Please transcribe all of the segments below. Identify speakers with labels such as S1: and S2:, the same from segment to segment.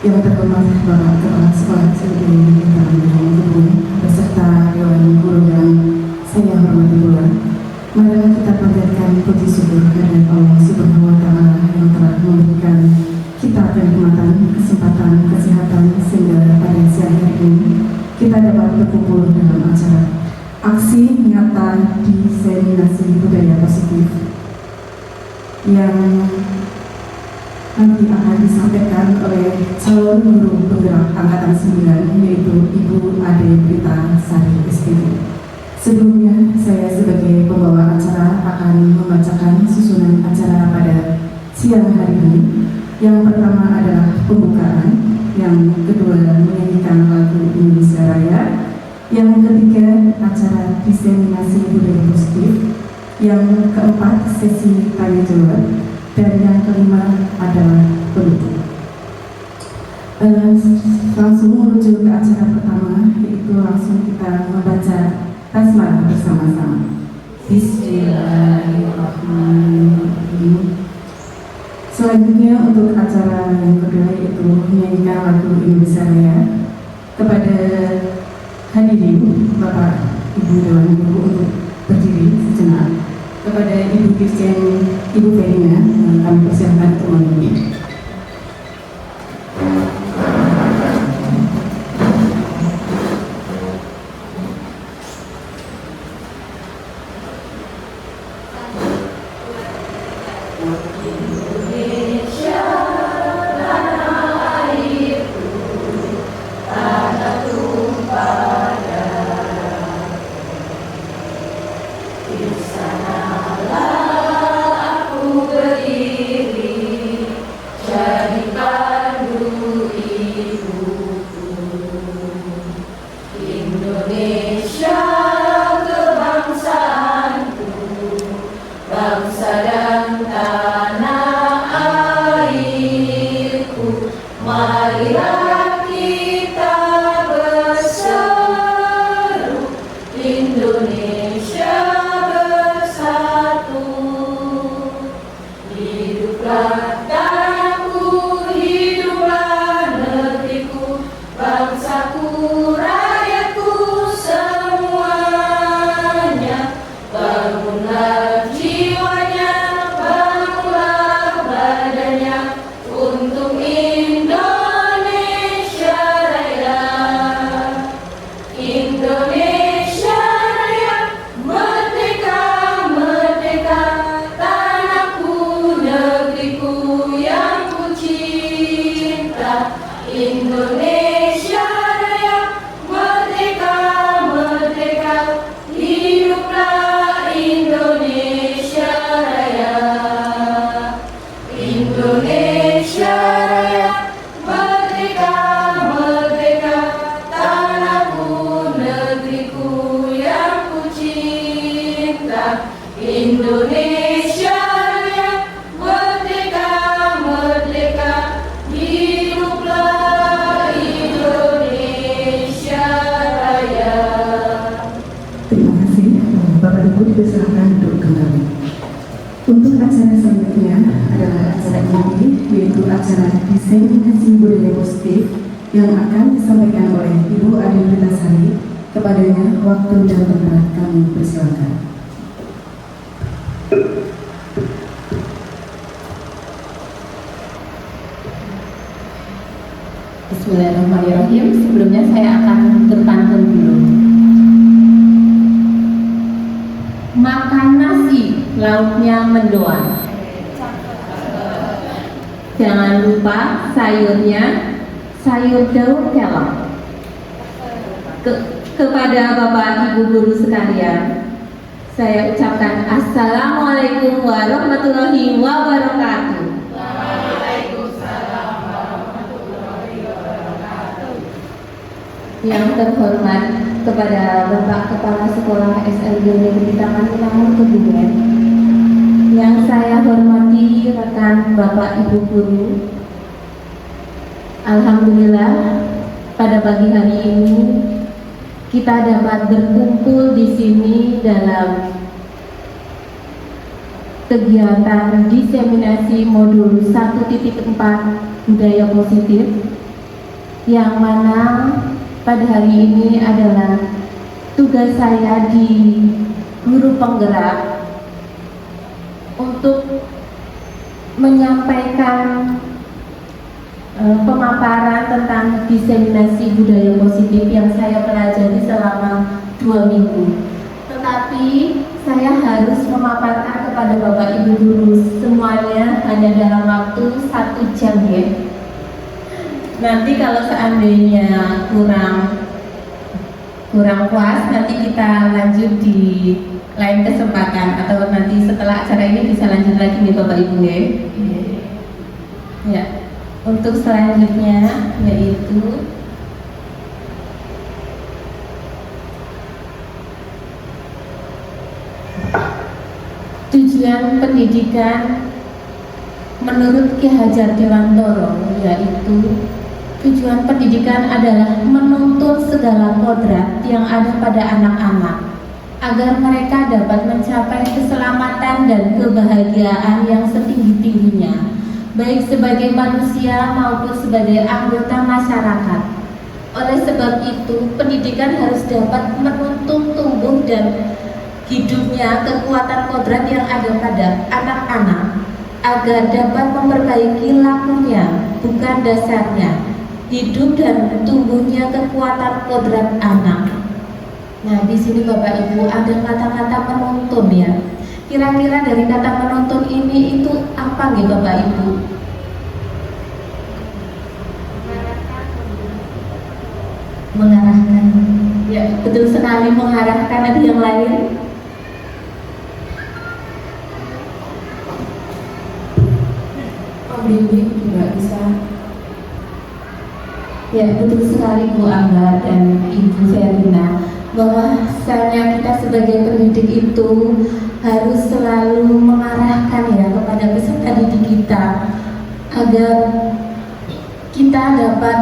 S1: Yang terhormat Bapak Kepala Sekolah Sendiri beserta Dewan Guru yang saya hormati pula, marilah kita panjatkan puji syukur kepada Allah Subhanahu wa Ta'ala yang telah memberikan kita kenikmatan, kesempatan, kesehatan sehingga pada siang hari ini kita dapat berkumpul dalam acara aksi nyata diseminasi budaya positif yang nanti akan disampaikan oleh calon guru penggerak Angkatan 9 yaitu Ibu Ade Brita Sari SPD. Sebelumnya saya sebagai pembawa acara akan membacakan susunan acara pada siang hari ini. Yang pertama adalah pembukaan, yang kedua menyanyikan lagu Indonesia Raya, yang ketiga acara diseminasi budaya positif, yang keempat sesi tanya jawab, dan yang kelima adalah penutup. Langsung menuju ke acara pertama, yaitu langsung kita membaca basmalah bersama-sama. Bismillahirrahmanirrahim. Selanjutnya untuk acara yang kedua yaitu menyanyikan lagu Indonesia Raya. Kepada hadirin Bapak Ibu Dewan Guru untuk berdiri sejenak. Kepada Ibu Dirjen Ibu Verina, kami persilakan untuk memimpin. Untuk acara selanjutnya adalah acara ini, yaitu acara diseminasi budaya positif yang akan disampaikan oleh Ibu Ade Brita Sari. Kepadanya waktu dan tempat kami persilakan.
S2: Bismillahirrahmanirrahim. Sebelumnya saya akan berpantun dulu. Makan nasi, lauknya mendoan. Jangan lupa sayurnya, sayur daun kelor. Kepada Bapak Ibu guru sekalian, saya ucapkan Assalamualaikum warahmatullahi wabarakatuh. Yang terhormat kepada Bapak Kepala Sekolah SLB Negeri Taman Tinamur Kebumen, yang saya hormati rekan Bapak Ibu guru. Alhamdulillah pada pagi hari ini kita dapat berkumpul di sini dalam kegiatan diseminasi modul 1.4 budaya positif, yang mana pada hari ini adalah tugas saya di guru penggerak untuk menyampaikan pemaparan tentang diseminasi budaya positif yang saya pelajari selama 2 minggu. Tetapi saya harus memaparkan kepada Bapak Ibu guru semuanya hanya dalam waktu 1 jam ya. Nanti kalau seandainya kurang puas, nanti kita lanjut di lain kesempatan, atau nanti setelah acara ini bisa lanjut lagi nih Bapak Ibu ya. Ya. Untuk selanjutnya yaitu tujuan pendidikan menurut Ki Hajar Dewantara, yaitu tujuan pendidikan adalah menuntun segala kodrat yang ada pada anak-anak agar mereka dapat mencapai keselamatan dan kebahagiaan yang setinggi-tingginya, baik sebagai manusia maupun sebagai anggota masyarakat. Oleh sebab itu, pendidikan harus dapat menuntun tumbuh dan hidupnya kekuatan kodrat yang ada pada anak-anak agar dapat memperbaiki lakunya, bukan dasarnya, hidup dan tumbuhnya kekuatan kodrat anak. Nah, di sini Bapak Ibu ada kata-kata menuntun ya. Kira-kira dari kata menuntun ini itu apa nih Bapak Ibu? Mengarahkan. Ya, betul sekali, mengarahkan. Ada yang lain?
S1: Pembimbing juga bisa.
S2: Ya, betul sekali Bu Angga dan Ibu Verina, bahwasanya kita sebagai pendidik itu harus selalu mengarahkan ya kepada peserta didik kita agar kita dapat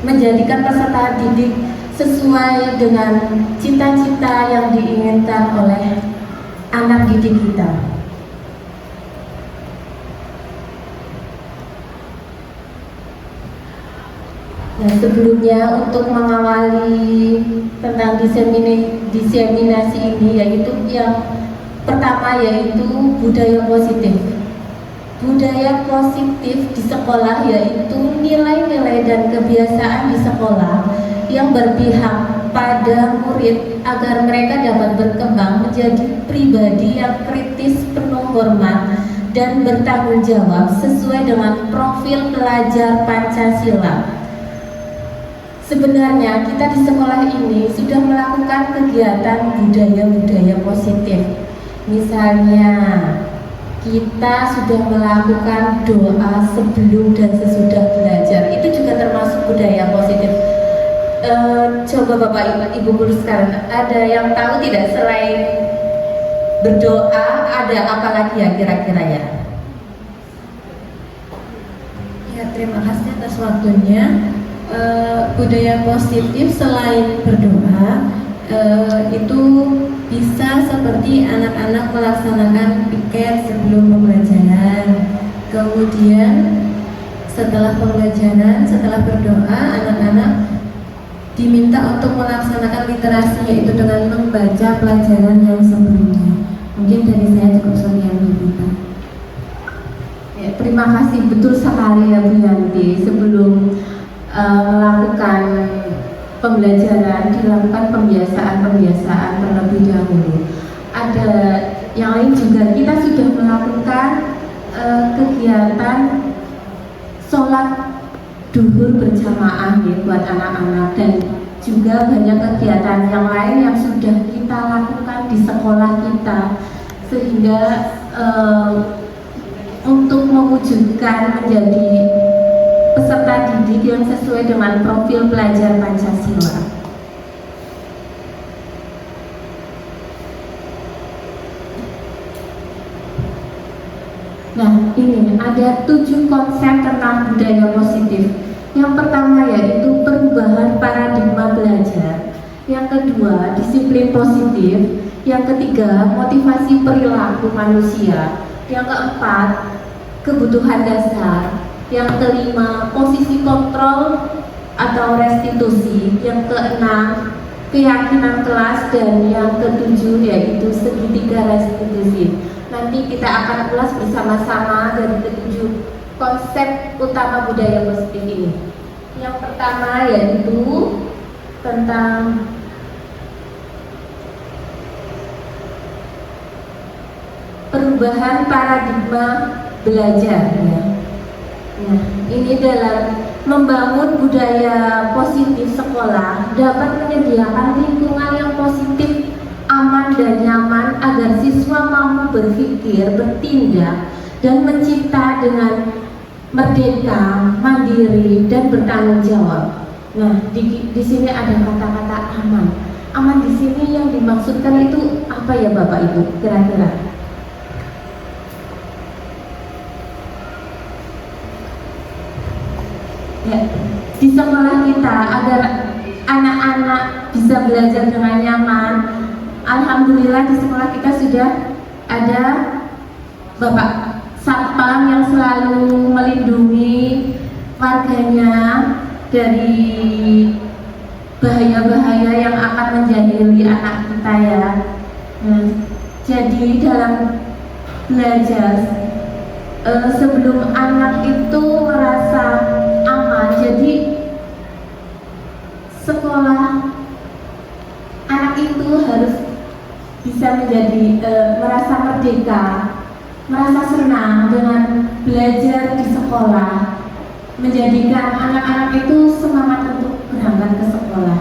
S2: menjadikan peserta didik sesuai dengan cita-cita yang diinginkan oleh anak didik kita. Nah, sebelumnya untuk mengawali tentang diseminasi ini, yaitu yang pertama yaitu budaya positif. Budaya positif di sekolah yaitu nilai-nilai dan kebiasaan di sekolah yang berpihak pada murid agar mereka dapat berkembang menjadi pribadi yang kritis, penuh hormat dan bertanggung jawab sesuai dengan profil pelajar Pancasila. Sebenarnya kita di sekolah ini sudah melakukan kegiatan budaya-budaya positif. Misalnya kita sudah melakukan doa sebelum dan sesudah belajar. Itu juga termasuk budaya positif. Coba Bapak Ibu guru sekarang, ada yang tahu tidak selain berdoa ada apa lagi ya kira-kira ya?
S3: Ya, terima kasih atas waktunya. Budaya positif selain berdoa itu bisa seperti anak-anak melaksanakan piket sebelum pembelajaran, kemudian setelah pembelajaran, setelah berdoa, anak-anak diminta untuk melaksanakan literasi, yaitu dengan membaca pelajaran yang sebelumnya. Mungkin dari saya cukup sekian dulu, Pak.
S2: Ya, terima kasih, betul sekali ya Bu Yanti. Sebelum melakukan pembelajaran, dilakukan pembiasaan terlebih dahulu. Ada yang lain juga, kita sudah melakukan kegiatan sholat duhur berjamaah ya buat anak-anak, dan juga banyak kegiatan yang lain yang sudah kita lakukan di sekolah kita, sehingga untuk mewujudkan menjadi peserta didik yang sesuai dengan profil pelajar Pancasila. Nah, ini ada 7 konsep tentang budaya positif. Yang pertama yaitu perubahan paradigma belajar. Yang kedua, disiplin positif. Yang ketiga, motivasi perilaku manusia. Yang keempat, kebutuhan dasar. Yang kelima, posisi kontrol atau restitusi. Yang keenam, keyakinan kelas. Dan yang ketujuh yaitu segitiga restitusi. Nanti kita akan ulas bersama-sama dari ketujuh konsep utama budaya positif ini. Yang pertama yaitu tentang perubahan paradigma belajar ya. Nah, ini dalam membangun budaya positif sekolah dapat menyediakan lingkungan yang positif, aman dan nyaman agar siswa mampu berpikir, bertindak, dan mencipta dengan merdeka, mandiri, dan bertanggung jawab. Nah, di sini ada kata-kata aman. Aman di sini yang dimaksudkan itu apa ya Bapak Ibu? Kira-kira? Ya, di sekolah kita agar anak-anak bisa belajar dengan nyaman. Alhamdulillah di sekolah kita sudah ada Bapak Satpam yang selalu melindungi warganya dari bahaya-bahaya yang akan menjahili anak kita ya. Nah, jadi dalam belajar sebelum anak itu merasa aman, jadi sekolah anak itu harus bisa menjadi merasa merdeka, merasa senang dengan belajar di sekolah, menjadikan anak-anak itu semangat untuk berangkat ke sekolah.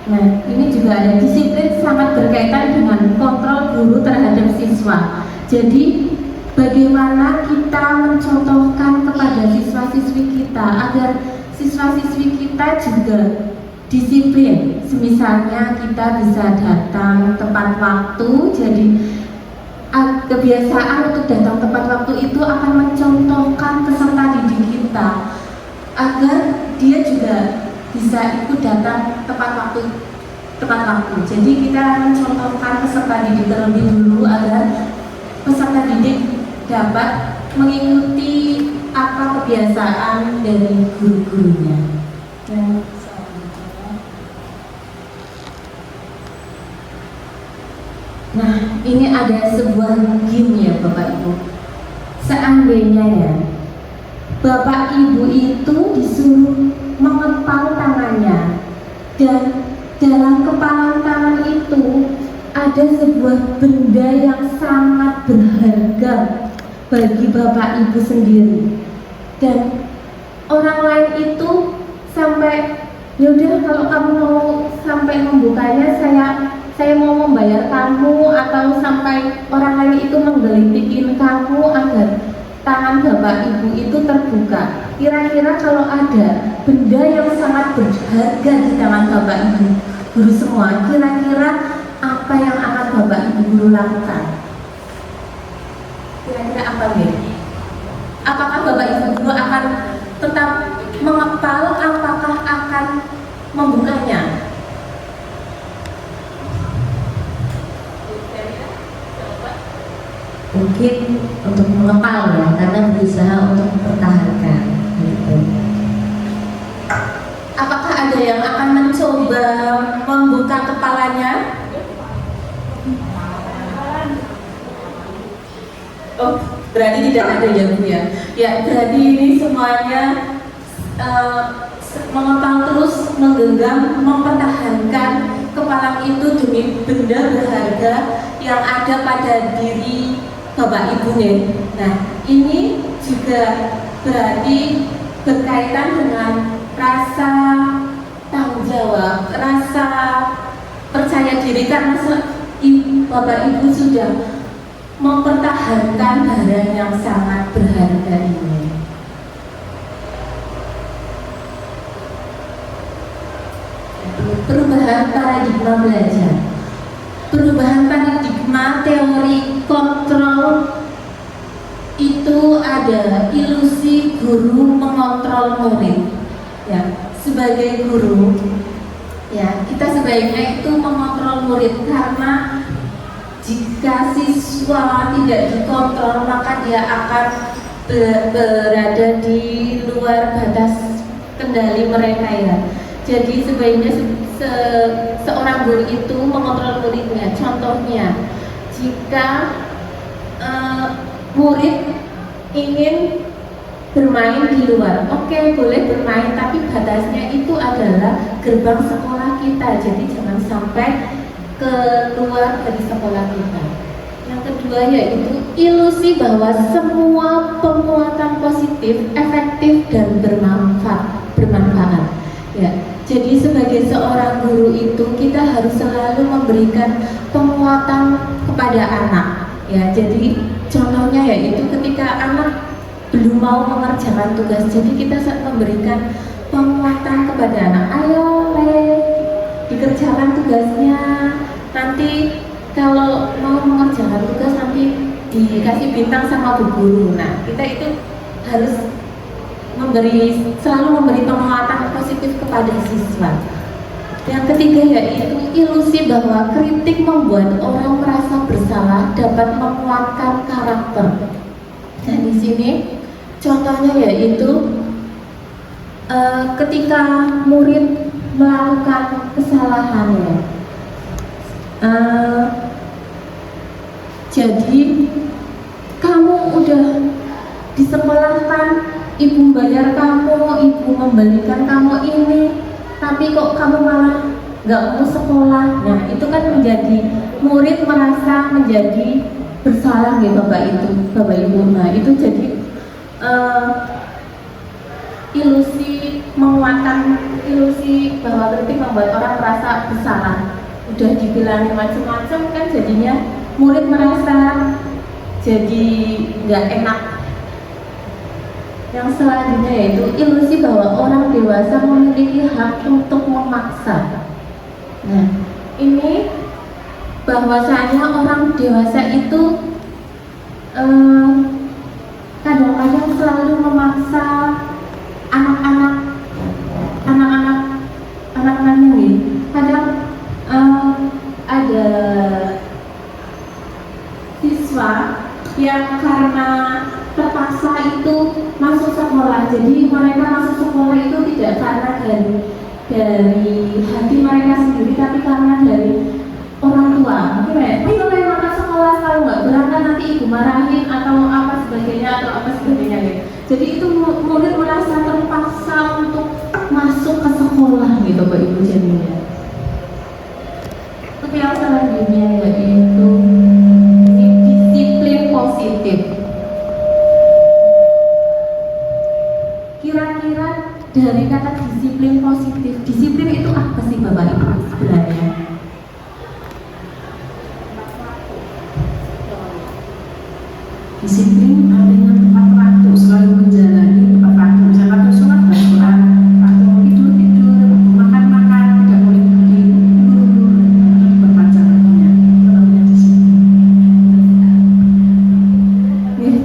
S2: Nah, ini juga ada disiplin sangat berkaitan dengan kontrol guru terhadap siswa. Jadi, bagaimana kita mencontohkan kepada siswa-siswi kita agar siswa-siswi kita juga disiplin. Misalnya kita bisa datang tepat waktu, jadi kebiasaan untuk datang tepat waktu itu akan mencontohkan peserta didik kita agar dia juga bisa ikut datang tepat waktu. Jadi kita mencontohkan peserta didik terlebih dulu agar peserta didik dapat mengikuti apa kebiasaan dari guru-gurunya. Nah, ini ada sebuah game ya Bapak Ibu. Seandainya ya, Bapak Ibu itu disuruh mengepal tangannya, dan dalam kepalan tangan itu ada sebuah benda yang sangat berharga bagi Bapak Ibu sendiri, dan orang lain itu sampai yaudah kalau kamu mau sampai membukanya saya mau membayar kamu, atau sampai orang lain itu menggelitikkan kamu agar tangan Bapak Ibu itu terbuka. Kira-kira kalau ada benda yang sangat berharga di tangan Bapak Ibu guru semua, kira-kira apa yang akan Bapak Ibu guru lakukan? Kira-kira apa nih? Apakah Bapak Ibu guru akan tetap mengepal, apakah akan membukanya?
S4: Mungkin untuk mengepal ya, karena berusaha untuk mempertahankan gitu.
S2: Apakah ada yang akan mencoba membuka kepalanya? Oh, berarti tidak ada ya Bu ya? Ya, berarti ini semuanya mengepal terus, menggenggam, mempertahankan kepala itu demi benda berharga yang ada pada diri Bapak Ibunya. Nah, ini juga berarti berkaitan dengan rasa tanggung jawab, rasa percaya diri karena Bapak Ibu sudah mempertahankan barang yang sangat berharga ini. Perubahan paradigma belajar, perubahan paradigma teori kontrol itu ada ilusi guru mengontrol murid. Ya, sebagai guru, ya kita sebaiknya itu mengontrol murid karena jika siswa tidak dikontrol maka dia akan berada di luar batas kendali mereka ya. Jadi sebaiknya seorang guru itu mengontrol muridnya. Contohnya, jika murid ingin bermain di luar, oke, boleh bermain, tapi batasnya itu adalah gerbang sekolah kita. Jadi jangan sampai keluar dari sekolah kita. Yang kedua yaitu ilusi bahwa semua penguatan positif, efektif dan bermanfaat. Ya, jadi sebagai seorang guru itu kita harus selalu memberikan penguatan kepada anak. Ya, jadi contohnya yaitu ketika anak belum mau mengerjakan tugas, jadi kita memberikan penguatan kepada anak. Ayo, dikerjakan tugasnya. Nanti kalau mau mengerjakan tugas nanti dikasih bintang sama bu guru. Nah, kita itu harus selalu memberi penguatan positif kepada siswa. Yang ketiga yaitu ilusi bahwa kritik membuat orang merasa bersalah dapat menguatkan karakter. Dan di sini contohnya yaitu ketika murid melakukan kesalahannya. Jadi kamu udah disekolahkan, ibu bayar kamu, ibu membelikan kamu ini, tapi kok kamu malah nggak mau sekolah. Nah, itu kan menjadi murid merasa menjadi bersalah ya Bapak Ibu. Nah, itu jadi ilusi bahwa kritik membuat orang merasa bersalah. Udah dibilangin macam-macam kan jadinya murid merasa jadi nggak enak. Yang selanjutnya yaitu ilusi bahwa orang dewasa memiliki hak untuk memaksa. Nah, ini bahwasanya orang dewasa itu kadang-kadang selalu memaksa anak-anaknya nih. Kadang ada siswa yang karena terpaksa itu masuk sekolah. Jadi mereka masuk sekolah itu tidak karena dari hati mereka sendiri, tapi karena dari orang tua. Mungkin ayo berangkat sekolah, kalau nggak berangkat nanti ibu marahin atau apa sebagainya. Jadi itu murid merasa terpaksa untuk masuk ke sekolah gitu Pak Ibu jadinya. Tapi yang selanjutnya yaitu disiplin positif. Kira-kira dari kata disiplin positif, disiplin itu apa sih Bapak Ibu sebenarnya?
S1: Disiplin artinya tepat waktu, selalu menjalani tepat waktu. Misalnya waktu sholat, waktu tidur, makan, tidak boleh diulur-ulur, berbaca waktunya. Itu namanya disiplin.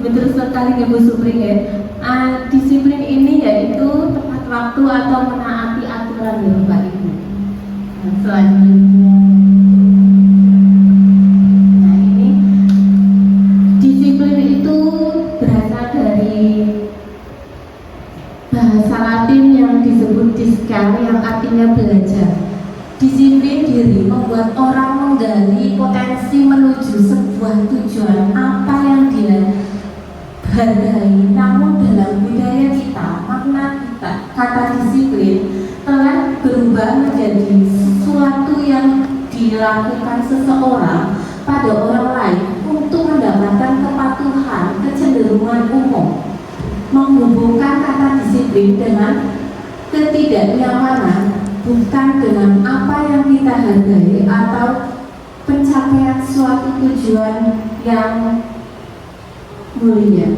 S2: Betul sekali Ibu Supri ya. Disiplin ini yaitu tepat waktu atau menaati aturan ya Bapak Ibu. Nah, selanjutnya, nah ini disiplin itu berasal dari bahasa Latin yang disebut discare, yang artinya belajar. Disiplin diri membuat orang menggali potensi menuju sebuah tujuan apa yang dia hargai. Namun dalam budaya kita, makna kita, kata disiplin telah berubah menjadi sesuatu yang dilakukan seseorang pada orang lain untuk mendapatkan kepatuhan, kecenderungan umum. menghubungkan kata disiplin dengan ketidaknyamanan, bukan dengan apa yang kita hargai atau pencapaian suatu tujuan yang mulia.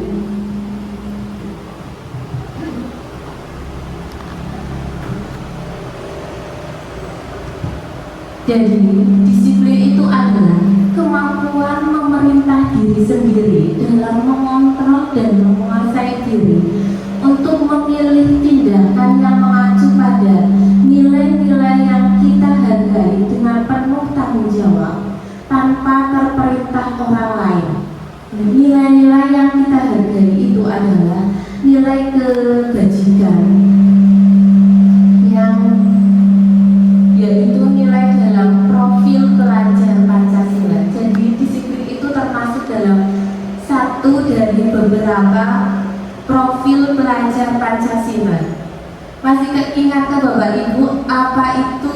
S2: Jadi, disiplin itu adalah kemampuan memerintah diri sendiri dalam mengontrol dan menguasai diri untuk memilih tindakan yang mengacu pada nilai-nilai yang kita hargai dengan penuh tanggung jawab tanpa terperintah orang lain. Nilai-nilai yang kita hargai itu adalah nilai kebajikan yang yaitu nilai dalam profil pelajar Pancasila. Jadi disiplin itu termasuk dalam satu dari beberapa profil pelajar Pancasila. Masih ingat ke Bapak Ibu apa itu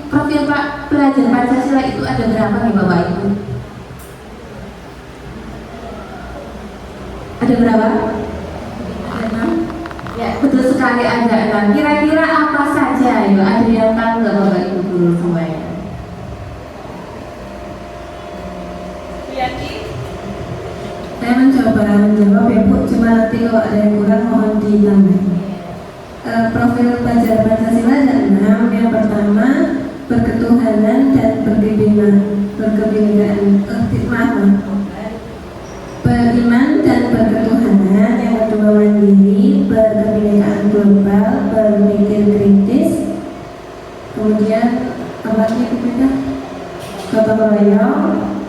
S2: profil pelajar Pancasila itu ada berapa nih Bapak Ibu? Ada berapa? Ya, betul sekali ada 6. Kira-kira apa saja ya? Ada yang tahu nggak Bapak Ibu guru semuanya?
S3: Saya mencoba menjawab ya Bu, cuma nanti kalau ada yang kurang mohon ditambah. Profil pelajar Pancasila ada 6. Yang pertama, berketuhanan dan berkebinekaan. Beriman dan berketuhanan. Yang kedua, mandiri, berkebinekaan global, berpikir kritis. Kemudian apa lagi kita? Gotong royong.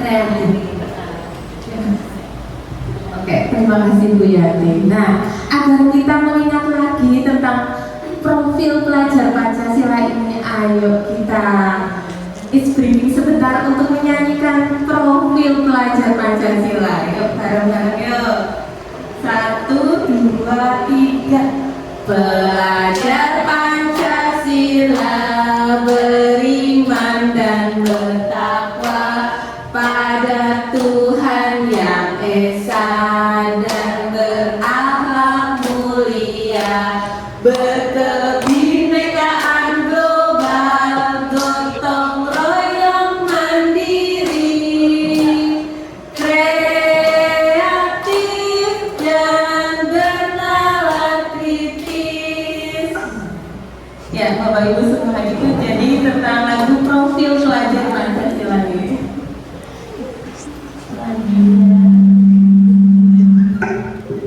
S3: Kreatif.
S2: Oke, terima kasih Bu Yati. Nah, agar kita mengingat lagi tentang profil pelajar Pancasila ini, ayo kita briefing sebentar untuk menyanyikan profil pelajar Pancasila. Yuk, bareng-bareng yuk. 1, 2, 3. Pelajar Pancasila beriman dan bertakwa pada Tuhan Yang Esa dan berakhlak mulia, berkebinekaan global, gotong royong mandiri, kreatif dan bernalar kritis. Ya Bapak Ibu semua, itu jadi tentang lagu profil pelajar Pancasila ini.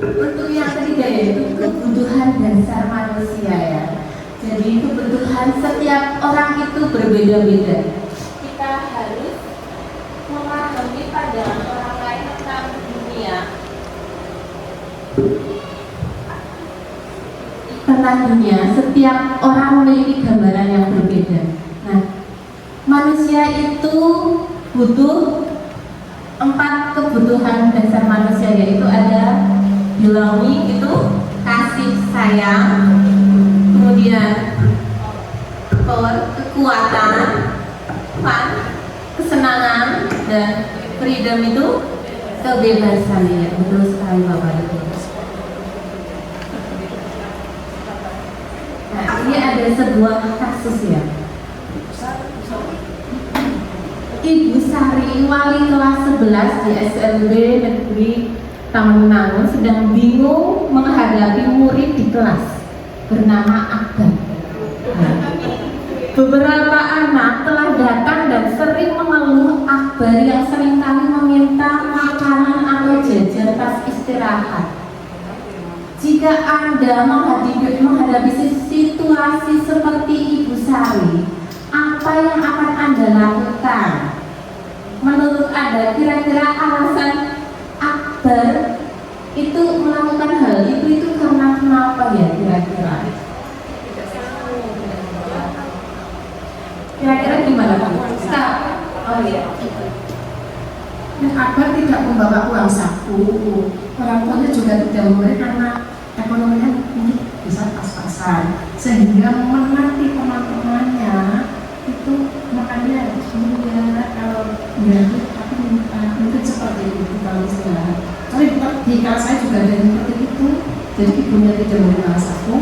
S2: Untuk yang ketiga yaitu kebutuhan dasar manusia ya. Jadi kebutuhan setiap orang itu berbeda-beda. Kita harus memahami pandangan orang lain tentang dunia. Tentang dunia, setiap orang memiliki gambaran yang berbeda. Nah, manusia itu butuh 4 kebutuhan dasar manusia, yaitu ada belonging, itu kasih sayang, kemudian power, kekuatan, fun, kesenangan, dan freedom itu kebebasan ya. Betul sekali Bapak Ibu. Nah, ini ada sebuah kasus ya. Ibu Sari, wali kelas 11 di SLB Negeri Tamangangun, sedang bingung menghadapi murid di kelas bernama Akbar. Nah, beberapa anak telah datang dan sering mengeluh Akbar yang seringkali meminta makanan atau jajan pas istirahat. Jika Anda menghadapi situasi seperti Ibu Sari, apa yang akan Anda lakukan? Menurut Anda, kira-kira alasan Akbar itu melakukan hal itu karena kenapa ya kira-kira? Kira-kira gimana Pak? Oh iya.
S1: Akbar tidak membawa uang saku, orang tuanya juga tidak memberi karena ekonominya ini bisa pas-pasan, sehingga menanti teman-temannya itu makanya sebenarnya kalau berarti tapi
S2: Islam.
S5: Tapi di kelas saya juga ada yang seperti itu. Jadi ibunya tidak membalas aku,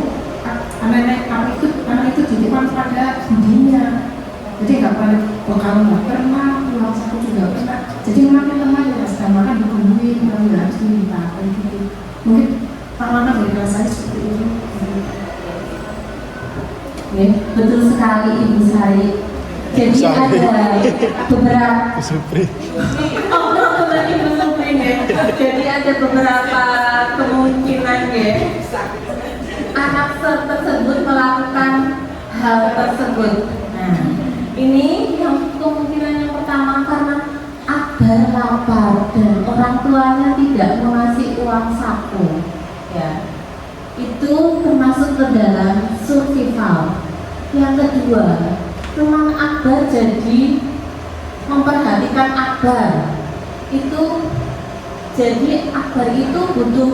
S5: anak itu titipan pada budinya. Jadi nggak pernah bekal, nggak pernah, pulang saku juga pernah. Jadi ngelakuin teman ya, sedang makan dibunuhin, nggak harus diminta kayak gitu. Mungkin pengalaman dari kelas saya seperti itu.
S2: Oke, betul sekali Ibu Sari. Jadi ada beberapa Ibu Supri ya. Jadi ada beberapa kemungkinan ya anak tersebut melakukan hal tersebut. Nah, ini yang kemungkinan yang pertama karena Akbar lapar dan orang tuanya tidak mengasih uang saku. Ya, itu termasuk ke dalam survival. Yang kedua, teman Akbar jadi memperhatikan Akbar. Itu jadi Akbar itu butuh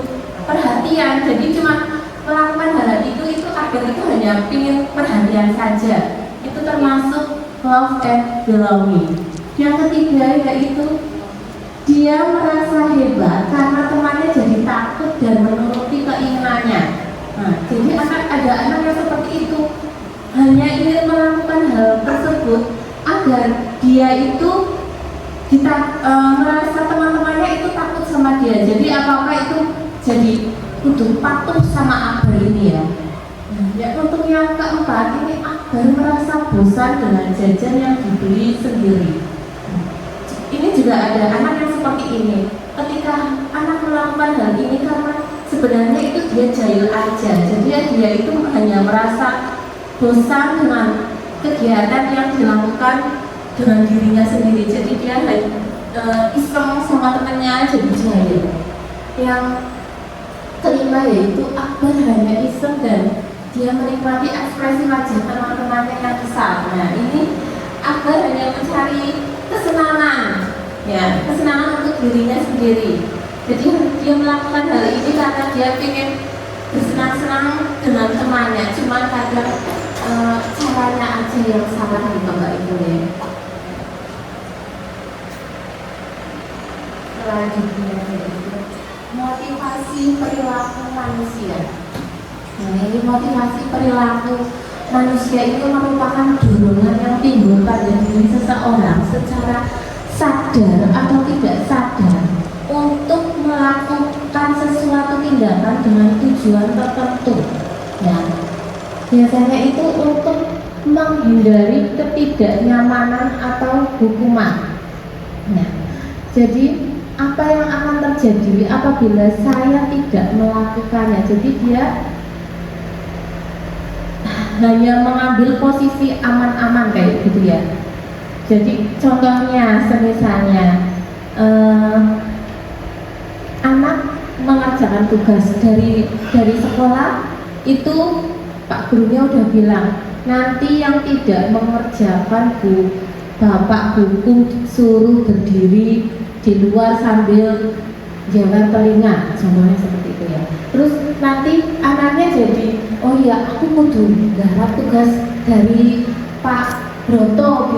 S2: perhatian. Jadi cuma melakukan hal itu Akbar itu hanya ingin perhatian saja. Itu termasuk love and belonging. Yang ketiga yaitu dia merasa hebat karena temannya jadi takut dan menuruti keinginannya. Nah, jadi ada anak yang seperti itu hanya ingin melakukan hal tersebut agar dia itu merasa teman-temannya itu takut sama dia. Jadi apa-apa itu jadi kudu patuh sama Akbar ini ya. Ya, untuk yang keempat ini Akbar merasa bosan dengan jajan yang dibeli sendiri. Ini juga ada anak yang seperti ini. Ketika anak melakukan hal ini karena sebenarnya itu dia jahil aja. Jadi dia itu hanya merasa bosan dengan kegiatan yang dilakukan dengan dirinya sendiri. Jadi dia iseng sama temannya jadi jahil. Yang kelima yaitu Akbar hanya iseng dan dia menikmati ekspresi wajah teman-temannya yang besar. Nah, ini Akbar hanya mencari kesenangan, ya, kesenangan untuk dirinya sendiri. Jadi dia melakukan hal ini karena dia ingin bersenang-senang dengan temannya. Cuma kadang caranya aja yang salah gitu Mbak Ibu ya. Selanjutnya yaitu motivasi perilaku manusia. Nah, ini motivasi perilaku manusia itu merupakan dorongan yang timbul pada diri seseorang secara sadar atau tidak sadar untuk melakukan sesuatu tindakan dengan tujuan tertentu. Ya, biasanya itu untuk menghindari ketidaknyamanan atau hukuman. Nah, jadi apa yang akan terjadi apabila saya tidak melakukannya? Jadi dia hanya mengambil posisi aman-aman kayak gitu ya. Jadi contohnya semisalnya anak mengerjakan tugas dari sekolah itu Pak gurunya udah bilang nanti yang tidak mengerjakan Bapak hukum suruh berdiri di luar sambil jangan telinga, contohnya seperti itu ya. Terus nanti anaknya jadi, oh ya aku kudu garap tugas dari Pak Broto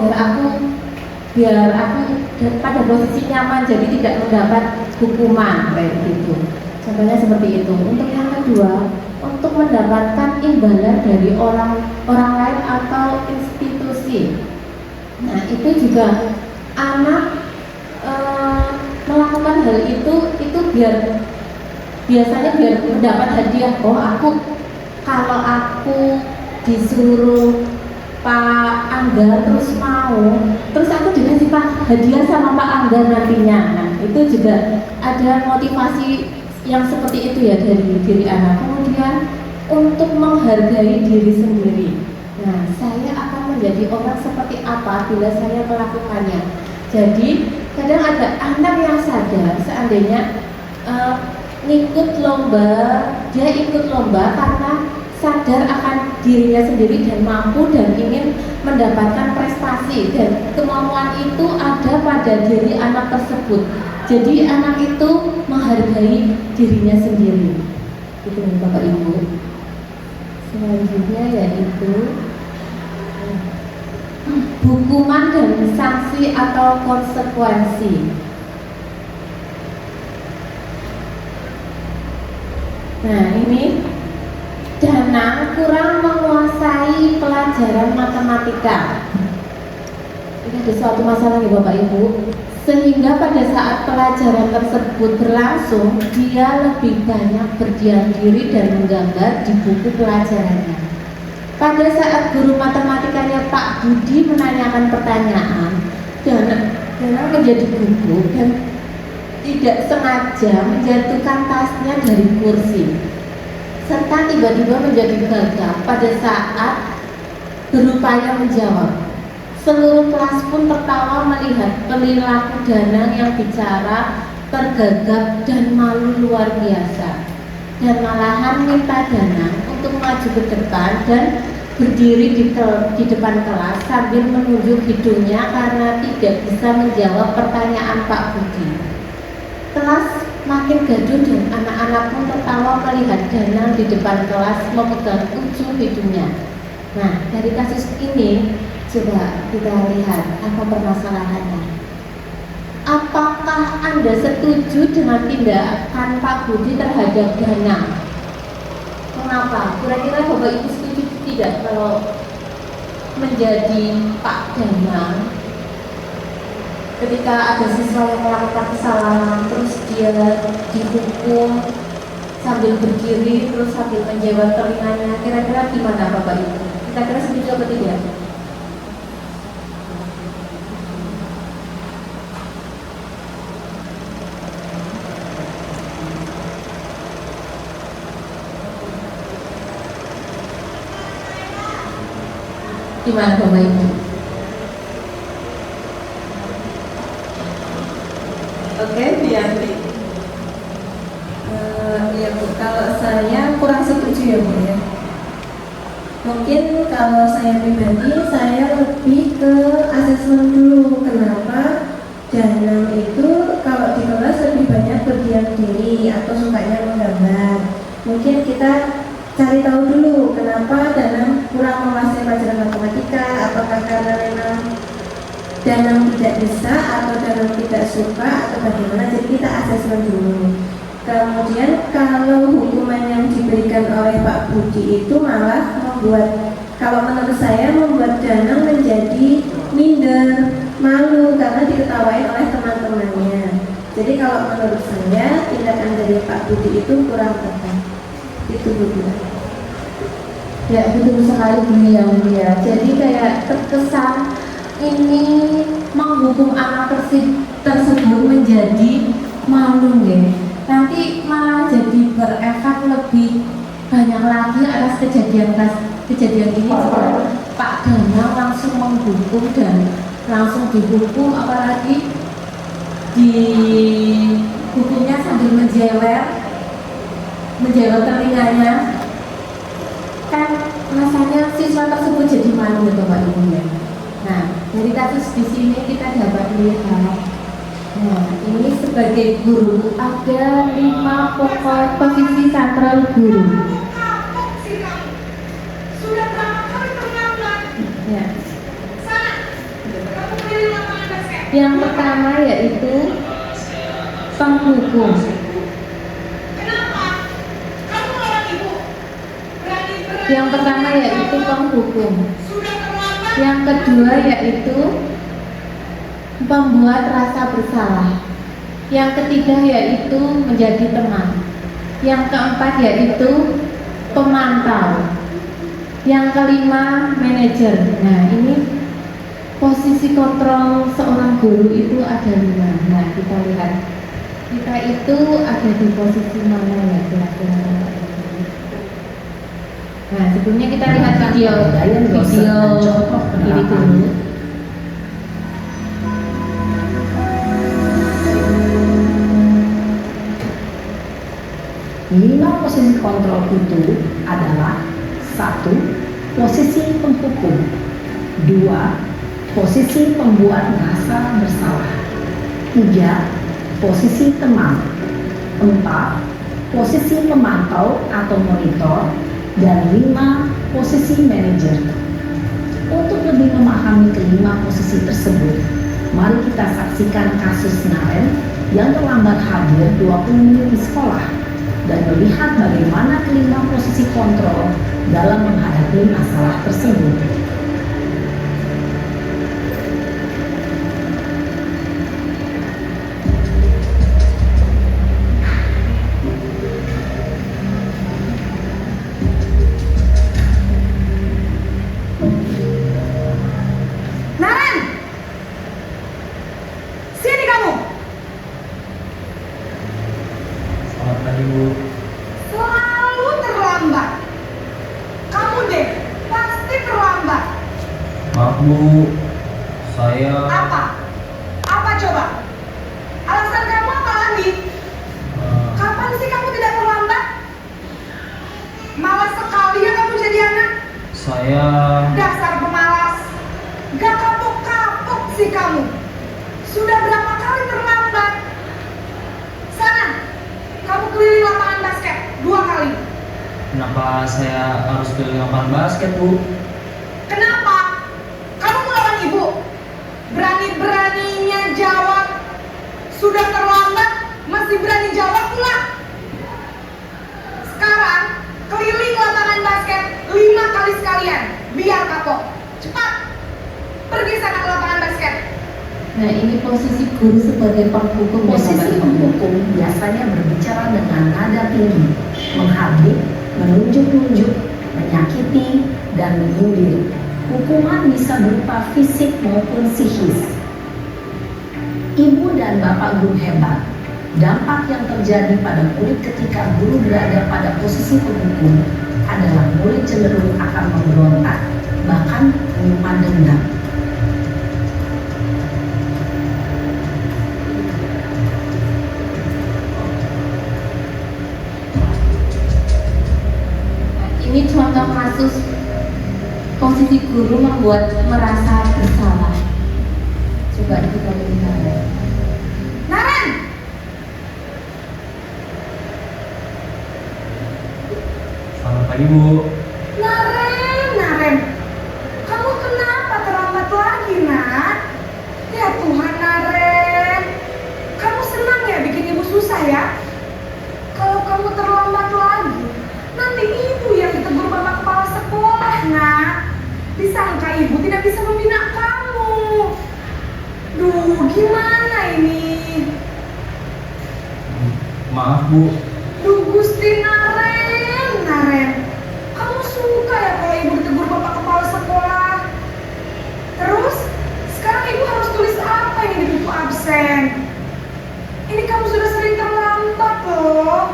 S2: biar aku pada posisi nyaman jadi tidak mendapat hukuman kayak gitu. Contohnya seperti itu. Untuk yang kedua, untuk mendapatkan imbalan dari orang lain atau institusi. Nah itu juga anak melakukan hal itu biasanya biar mendapat hadiah. Oh kalau aku disuruh Pak Angga terus aku dikasih hadiah sama Pak Angga nantinya. Nah itu juga ada motivasi yang seperti itu ya dari diri anak. Kemudian untuk menghargai diri sendiri. Nah saya akan menjadi orang seperti apa bila saya melakukannya. Jadi kadang ada anak yang sadar seandainya ikut lomba karena sadar akan dirinya sendiri dan mampu dan ingin mendapatkan prestasi dan kemampuan itu ada pada diri anak tersebut. Jadi anak itu menghargai dirinya sendiri. Itu nih Bapak Ibu. Selanjutnya yaitu hukuman dan sanksi atau konsekuensi. Nah ini Danang kurang menguasai pelajaran matematika. Ini ada suatu masalah ya Bapak Ibu, sehingga pada saat pelajaran tersebut berlangsung dia lebih banyak berdiam diri dan menggambar di buku pelajarannya. Pada saat guru matematikanya Pak Budi menanyakan pertanyaan, Danang menjadi gugup dan tidak sengaja menjatuhkan tasnya dari kursi, serta tiba-tiba menjadi gagap pada saat berupaya menjawab. Seluruh kelas pun tertawa melihat perilaku Danang yang bicara tergagap dan malu luar biasa, dan malahan minta Danang untuk maju ke depan dan berdiri di depan kelas sambil menunjuk hidungnya karena tidak bisa menjawab pertanyaan Pak Budi. Kelas makin gaduh dan anak-anak pun tertawa melihat Danang di depan kelas memegang ujung hidungnya. Nah, dari kasus ini coba kita lihat apa permasalahannya. Apakah Anda setuju dengan tindakan Pak Budi terhadap Danang? Kenapa? Kira-kira Bapak Ibu setuju tidak kalau menjadi Pak Danang ketika ada siswa yang melakukan kesalahan terus dia dihukum sambil berdiri terus sambil menjawab telinganya? Kira-kira gimana Bapak Ibu? Kita kira setuju atau tidak? Gimana Bapak Ibu?
S3: Oke, Dianti. Ya Bu, kalau saya kurang setuju ya Bu ya. Mungkin kalau saya pribadi, saya lebih ke asesmen dulu. Kenapa Danang itu kalau di kelas lebih banyak berdiam diri atau sukanya menggambar. Mungkin kita cari tahu dulu kenapa Danang kurang menguasai pelajaran matematika. Apakah karena memang Danang tidak bisa atau Danang tidak suka atau bagaimana? Jadi kita asesmen dulu. Kemudian kalau hukuman yang diberikan oleh Pak Budi itu malah membuat, kalau menurut saya membuat Danang menjadi minder, malu karena diketawain oleh teman-temannya. Jadi kalau menurut saya tindakan dari Pak Budi itu kurang tepat. Itu Bu.
S2: Ya betul sekali beliau ya. Jadi kayak terkesan ini menghukum anak tersebut menjadi malu ya. Nanti malah jadi berefek lebih banyak lagi atas kejadian ini jika Pak Danang langsung menghukum dan langsung dihukum, apalagi dihukumnya sambil menjewer telinganya, kan rasanya siswa tersebut jadi malu ya Bapak Ibu ya. Nah, dari kasus di sini kita dapat melihat, nah ini sebagai guru ada 5 pokok posisi sentral guru. Ya. Yang pertama yaitu penghukum. Yang pertama yaitu penghukum. Yang kedua yaitu membuat rasa bersalah. Yang ketiga yaitu menjadi teman. Yang keempat yaitu pemantau. Yang kelima manajer. Nah ini posisi kontrol seorang guru itu ada 5. Nah kita lihat kita itu ada di posisi mana ya kira-kira. Nah sebelumnya kita lihat video ini dulu.
S6: Lima posisi kontrol itu adalah 1. Posisi penghukum, 2. Posisi pembuat merasa bersalah, 3. Posisi teman, 4. Posisi pemantau atau monitor, dan 5. Posisi manajer. Untuk lebih memahami kelima posisi tersebut, mari kita saksikan kasus Naren yang terlambat hadir 20 menit di sekolah dan melihat bagaimana kelima posisi kontrol dalam menghadapi masalah tersebut.
S7: Naren! Sini kamu!
S8: Selamat pagi Bu.
S7: Selalu terlambat. Kamu deh, pasti terlambat.
S8: Maaf Bu, saya
S7: Apa? Apa coba? Alasan kamu apa lagi? Kapan sih kamu tidak terlambat? Malas sekali ya kamu jadi anak.
S8: saya
S7: Dasar pemalas. Gak kapok-kapok sih kamu. Sudah berapa kali terlambat? Sana, kamu keliling lapangan basket 2 kali.
S8: kenapa saya harus keliling lapangan basket Bu?
S7: Kenapa? Kamu melawan ibu? Berani-beraninya jawab. Sudah terlambat, masih berani jawab pula. Sekarang, keliling lapangan basket 5 kali sekalian. Biar kapok. Cepat. Pergi sana ke lapangan basket.
S2: Nah, ini posisi guru sebagai penghukum ya,
S6: Posisi
S2: Bapak Ibu.
S6: penghukum biasanya berbicara dengan nada tinggi, menghardik, menunjuk-nunjuk, menyakiti, dan menyindir. Hukuman bisa berupa fisik maupun psikis. Ibu dan bapak guru hebat. Dampak yang terjadi pada murid ketika guru berada pada posisi penghukum adalah murid cenderung akan memberontak, bahkan menyimpan dendam.
S2: Ini contoh kasus posisi guru membuat merasa bersalah. Coba kita lihat.
S7: Naren!
S8: Selamat pagi Bu.
S7: Naren. Kamu kenapa terlambat lagi, nak? Ya Tuhan, Naren. Kamu senang ya bikin ibu susah ya? Kalau kamu terlambat lagi, nanti ibu yang ditegur bapak kepala sekolah, nak. Disangka ibu tidak bisa membina kamu. Duh, gimana ini?
S8: Maaf Bu,
S7: Duh, Gusti Naren. Kamu suka ya kalau ibu ditegur bapak kepala sekolah? Terus, sekarang ibu harus tulis apa ini di buku absen? Ini kamu sudah sering terlambat loh.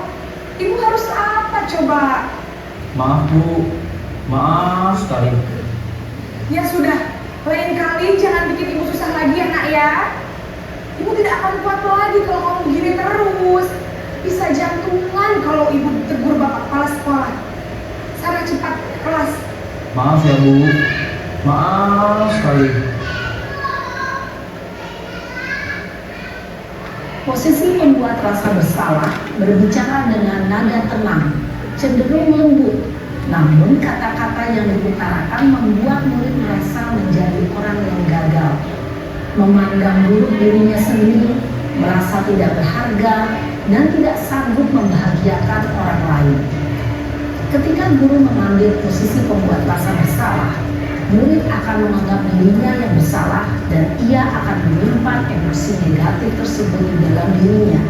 S7: Ibu harus apa coba?
S8: maaf Bu, maaf sekali.
S7: Ya sudah, lain kali jangan bikin ibu susah lagi ya nak ya. Ibu tidak akan kuat lagi kalau kamu gini terus. Bisa jantungan kalau ibu ditegur bapak kepala sekolah. Sana cepat ke kelas.
S8: Maaf ya Bu, maaf sekali.
S6: Posisi membuat rasa bersalah berbicara dengan nada tenang, cenderung lembut. Namun kata-kata yang diutarakan membuat murid merasa menjadi orang yang gagal, memandang buruk dirinya sendiri, merasa tidak berharga, dan tidak sanggup membahagiakan orang lain. Ketika guru mengambil posisi pembuat rasa bersalah, murid akan menganggap dirinya yang bersalah dan ia akan menyimpan emosi negatif tersebut di dalam dirinya.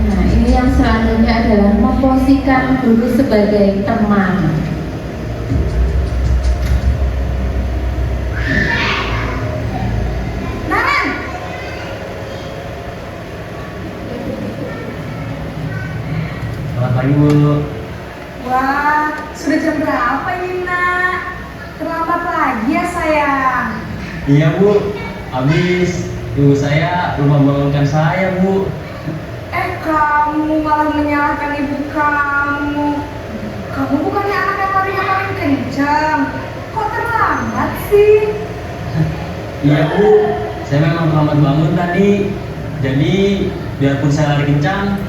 S2: Nah, ini yang selanjutnya adalah memposisikan guru sebagai teman.
S7: Naren!
S8: Selamat pagi Bu.
S7: Wah, sudah jam berapa ini nak? Terlambat lagi ya sayang.
S8: Iya Bu, habis ibu saya lupa membangunkan saya Bu.
S7: Kamu malah menyalahkan ibu kamu. Kamu bukannya anak yang larinya paling kencang. Kok terlambat sih?
S8: Iya Bu, saya memang terlambat bangun tadi. Jadi biarpun saya lari kencang,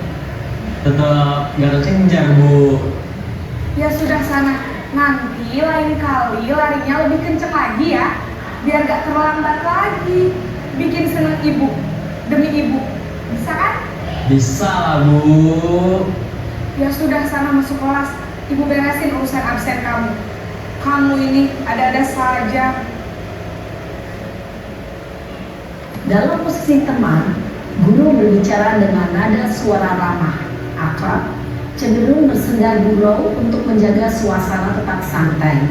S8: tetap gak terkejar Bu.
S7: Ya sudah sana. Nanti lain kali larinya lebih kencang lagi ya. Biar gak terlambat lagi. bikin seneng ibu demi ibu. Bisa kan?
S8: Bisa lah Bu.
S7: Ya sudah, sana masuk kelas. Ibu beresin urusan absen kamu. Kamu ini ada-ada saja.
S6: Dalam posisi teman, guru berbicara dengan nada suara ramah, akrab, cenderung bersenda gurau untuk menjaga suasana tetap santai.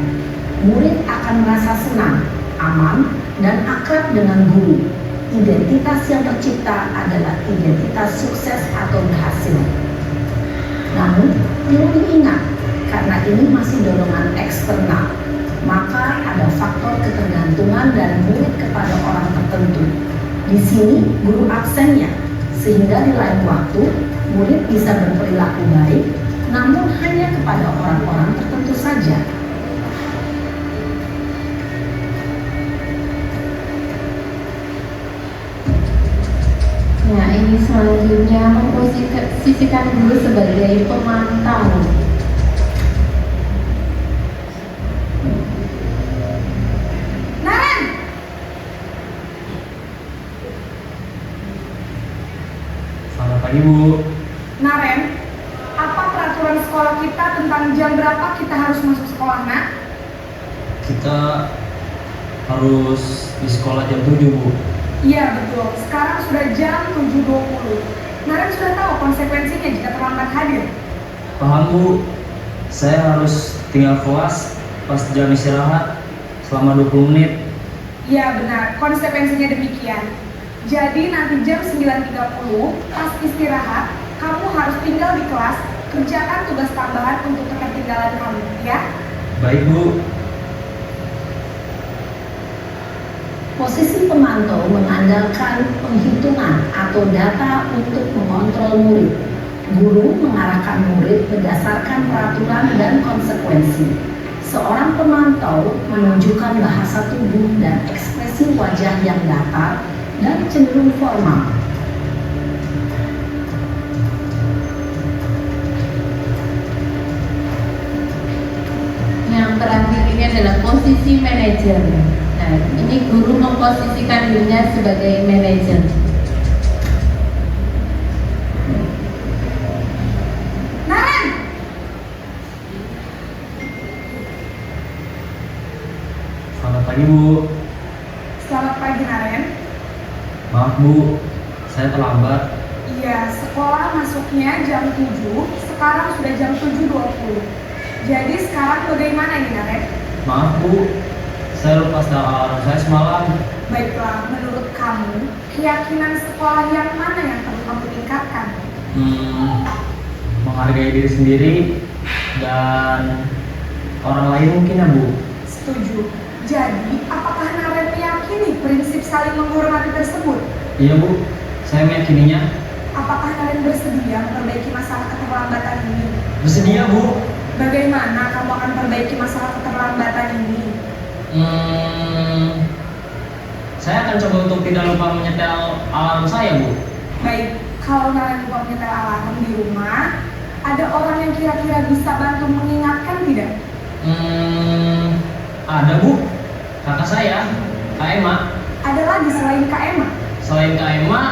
S6: Murid akan merasa senang, aman, dan akrab dengan guru. Identitas yang tercipta adalah identitas sukses atau berhasil. Namun, perlu diingat, karena ini masih dorongan eksternal, maka ada faktor ketergantungan dari murid kepada orang tertentu. Di sini guru absennya, sehingga di lain waktu murid bisa berperilaku baik, namun hanya kepada orang-orang tertentu saja.
S2: Nah, ini selanjutnya memposisikan guru sebagai pemantau.
S7: Naren!
S8: Selamat pagi Bu.
S7: Naren, apa peraturan sekolah kita tentang jam berapa kita harus masuk sekolah, nak?
S8: Kita harus di sekolah jam 7 Bu.
S7: Iya betul, sekarang sudah jam 7.20. Naren sudah tahu konsekuensinya jika terlambat hadir.
S8: Paham Bu. Saya harus tinggal kelas pas jam istirahat selama 20 menit.
S7: Iya benar, konsekuensinya demikian. Jadi nanti jam 9.30 pas istirahat, kamu harus tinggal di kelas, kerjakan tugas tambahan untuk ketertinggalan kamu, ya?
S8: Baik Bu.
S6: Posisi pemantau mengandalkan penghitungan atau data untuk mengontrol murid. Guru mengarahkan murid berdasarkan peraturan dan konsekuensi. Seorang pemantau menunjukkan bahasa tubuh dan ekspresi wajah yang datar dan cenderung formal.
S2: Yang terakhir ini adalah posisi manajer. Nah, ini guru memposisikan dirinya sebagai manajer.
S7: Naren!
S8: Selamat pagi Bu.
S7: Selamat pagi Naren.
S8: Maaf Bu, saya terlambat.
S7: Iya, sekolah masuknya jam 7, sekarang sudah jam 7.20. Jadi sekarang bagaimana ini Naren?
S8: Maaf Bu, saya lupa setel alarm saya semalam.
S7: Baiklah, menurut kamu, keyakinan sekolah yang mana yang perlu kamu tingkatkan?
S8: Menghargai diri sendiri dan orang lain mungkin ya Bu.
S7: Setuju. Jadi, apakah Naren meyakini prinsip saling menghormati tersebut?
S8: Iya Bu, saya meyakininya.
S7: Apakah Naren bersedia memperbaiki masalah keterlambatan ini?
S8: Bersedia Bu.
S7: Bagaimana kamu akan perbaiki masalah keterlambatan ini?
S8: Saya akan coba untuk tidak lupa menyetel alarm saya Bu.
S7: Baik, kalau Naren lupa menyetel alarm di rumah, ada orang yang kira-kira bisa bantu mengingatkan tidak?
S8: Ada Bu, kakak saya, Kak Emma.
S7: Ada lagi selain Kak Emma?
S8: Selain Kak Emma,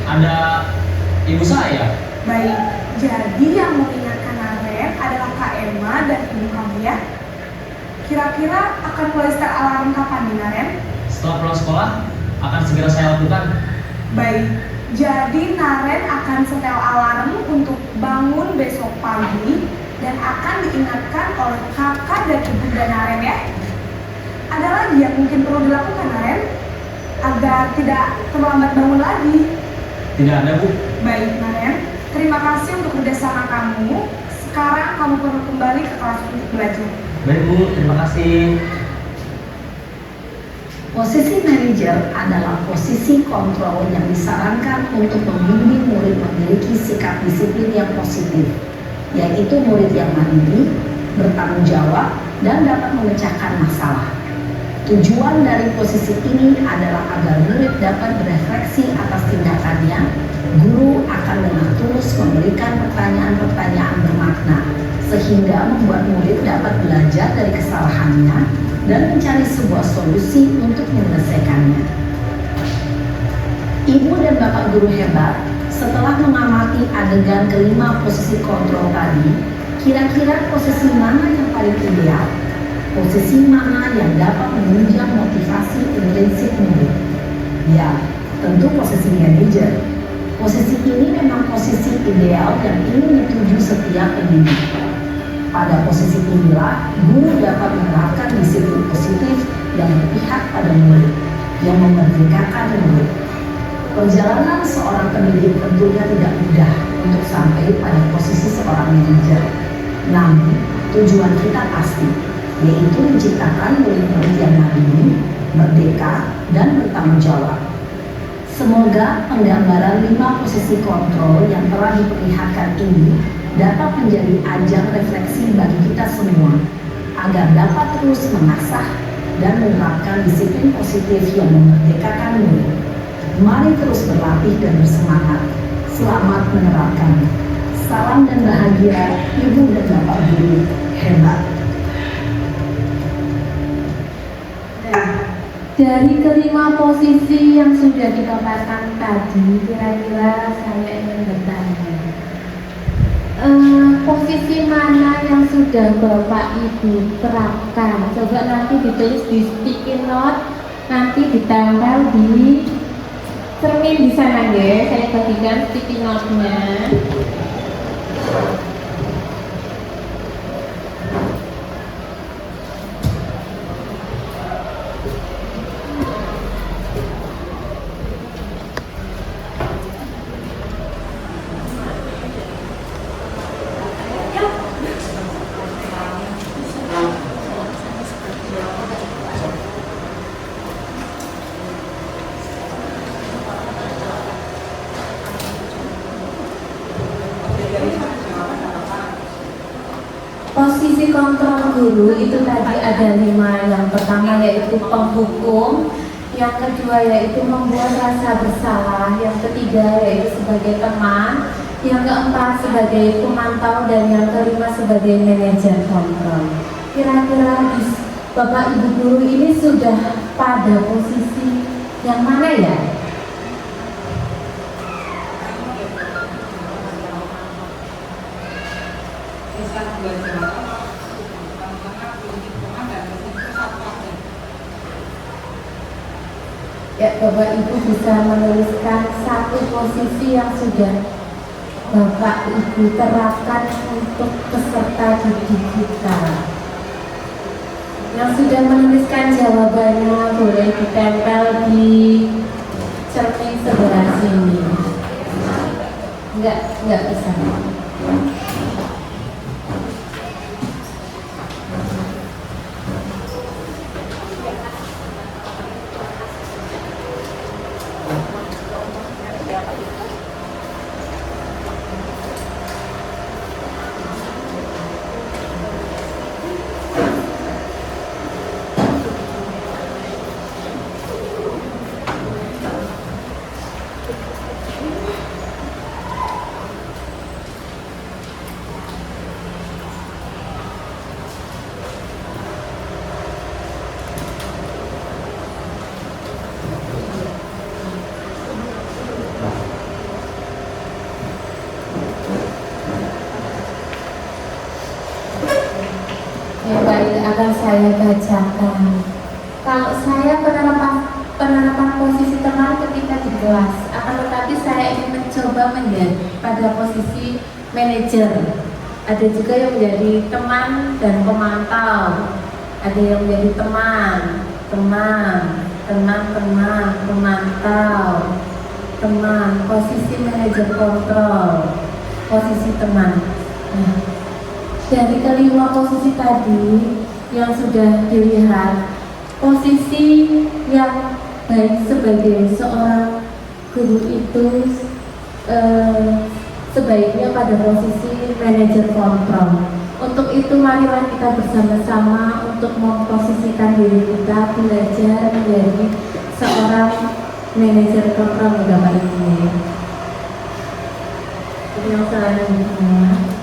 S8: ada ibu saya.
S7: Baik, jadi yang mengingatkan Naren adalah Kak Emma dan ibu kamu ya? Kira-kira akan mulai start alarm kapan nih Naren?
S8: Setelah pulang sekolah, akan segera saya lakukan.
S7: Baik, jadi Naren akan setel alarm untuk bangun besok pagi dan akan diingatkan oleh kakak dan ibunda Naren ya. Ada lagi yang mungkin perlu dilakukan Naren agar tidak terlambat bangun lagi?
S8: Tidak ada Bu.
S7: Baik Naren, terima kasih untuk kerjasama kamu. Sekarang kamu perlu kembali ke kelas untuk belajar.
S8: Baik Bu, terima kasih.
S6: Posisi manajer adalah posisi kontrol yang disarankan untuk membimbing murid memiliki sikap disiplin yang positif, yaitu murid yang mandiri, bertanggung jawab, dan dapat memecahkan masalah. Tujuan dari posisi ini adalah agar murid dapat berefleksi atas tindakannya. Guru akan dengan tulus memberikan pertanyaan-pertanyaan bermakna, sehingga membuat murid dapat belajar dari kesalahannya dan mencari sebuah solusi untuk menyelesaikannya. dan Bapak Guru hebat, setelah mengamati adegan kelima posisi kontrol tadi, kira-kira posisi mana yang paling ideal? Posisi mana yang dapat menunjang motivasi intrinsik murid? Ya, tentu posisi manajer. Posisi ini memang posisi ideal yang ingin dituju setiap pendidik. Pada posisi inilah, guru dapat menerapkan disiplin positif yang berpihak pada murid, yang memerdekakan murid. Perjalanan seorang pendidik tentunya tidak mudah untuk sampai pada posisi seorang manajer. Namun, tujuan kita pasti, yaitu menciptakan murid-murid yang mandiri, merdeka, dan bertanggung jawab. Semoga penggambaran 5 posisi kontrol yang telah diperlihatkan ini dapat menjadi ajang refleksi bagi kita semua, agar dapat terus mengasah dan menerapkan disiplin positif yang memerdekakan murid. Mari terus berlatih dan bersemangat. Selamat menerapkan. Salam dan bahagia, Ibu dan Bapak Guru hebat.
S2: Dari kelima posisi yang sudah dipaparkan tadi, kira-kira saya ingin bertanya, posisi mana yang sudah Bapak Ibu terapkan? Coba nanti ditulis di sticky note, nanti ditempel di cermin di sana ya. Saya bagikan sticky note-nya. Posisi kontrol guru itu tadi ada 5. Yang pertama yaitu penghukum, yang kedua yaitu membuat rasa bersalah, yang ketiga yaitu sebagai teman, yang keempat sebagai pemantau, dan yang kelima sebagai manajer kontrol. Kira-kira Bapak Ibu guru ini sudah pada posisi yang mana ya? Ya, Bapak Ibu bisa menuliskan satu posisi yang sudah Bapak Ibu terapkan untuk peserta didik kita. Yang sudah menuliskan jawabannya boleh ditempel di cermin sebelah sini. Enggak bisa. Ya baik, akan saya bacakan. Kalau saya penerapan posisi teman ketika di kelas, akan tetapi saya ingin mencoba menjadi pada posisi manajer. Ada juga yang menjadi teman dan pemantau. Ada yang menjadi teman, pemantau, teman, posisi manajer kontrol, posisi teman. Nah, dari kelima posisi tadi yang sudah dilihat, posisi yang baik sebagai seorang guru itu sebaiknya pada posisi manajer kontrol. Untuk itu marilah kita bersama-sama untuk memposisikan diri kita belajar menjadi seorang manajer kontrol Bapak Ibu. Yang selanjutnya,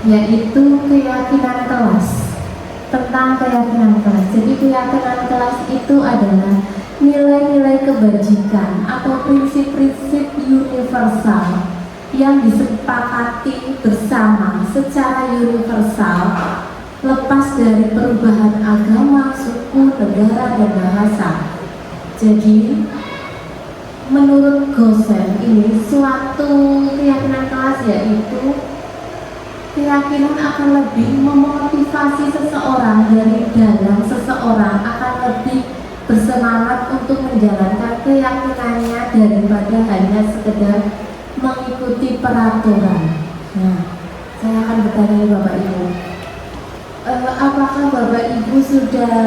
S2: yaitu keyakinan kelas. Tentang keyakinan kelas. Jadi keyakinan kelas itu adalah nilai-nilai kebajikan atau prinsip-prinsip universal yang disepakati bersama secara universal, lepas dari perubahan agama, suku, negara, dan bahasa. Jadi menurut Gosen ini suatu keyakinan kelas yaitu keyakinan akan lebih memotivasi seseorang, dari dalam seseorang akan lebih bersemangat untuk menjalankan keyakinannya daripada hanya sekedar mengikuti peraturan. Nah, saya akan bertanya Bapak Ibu, apakah Bapak Ibu sudah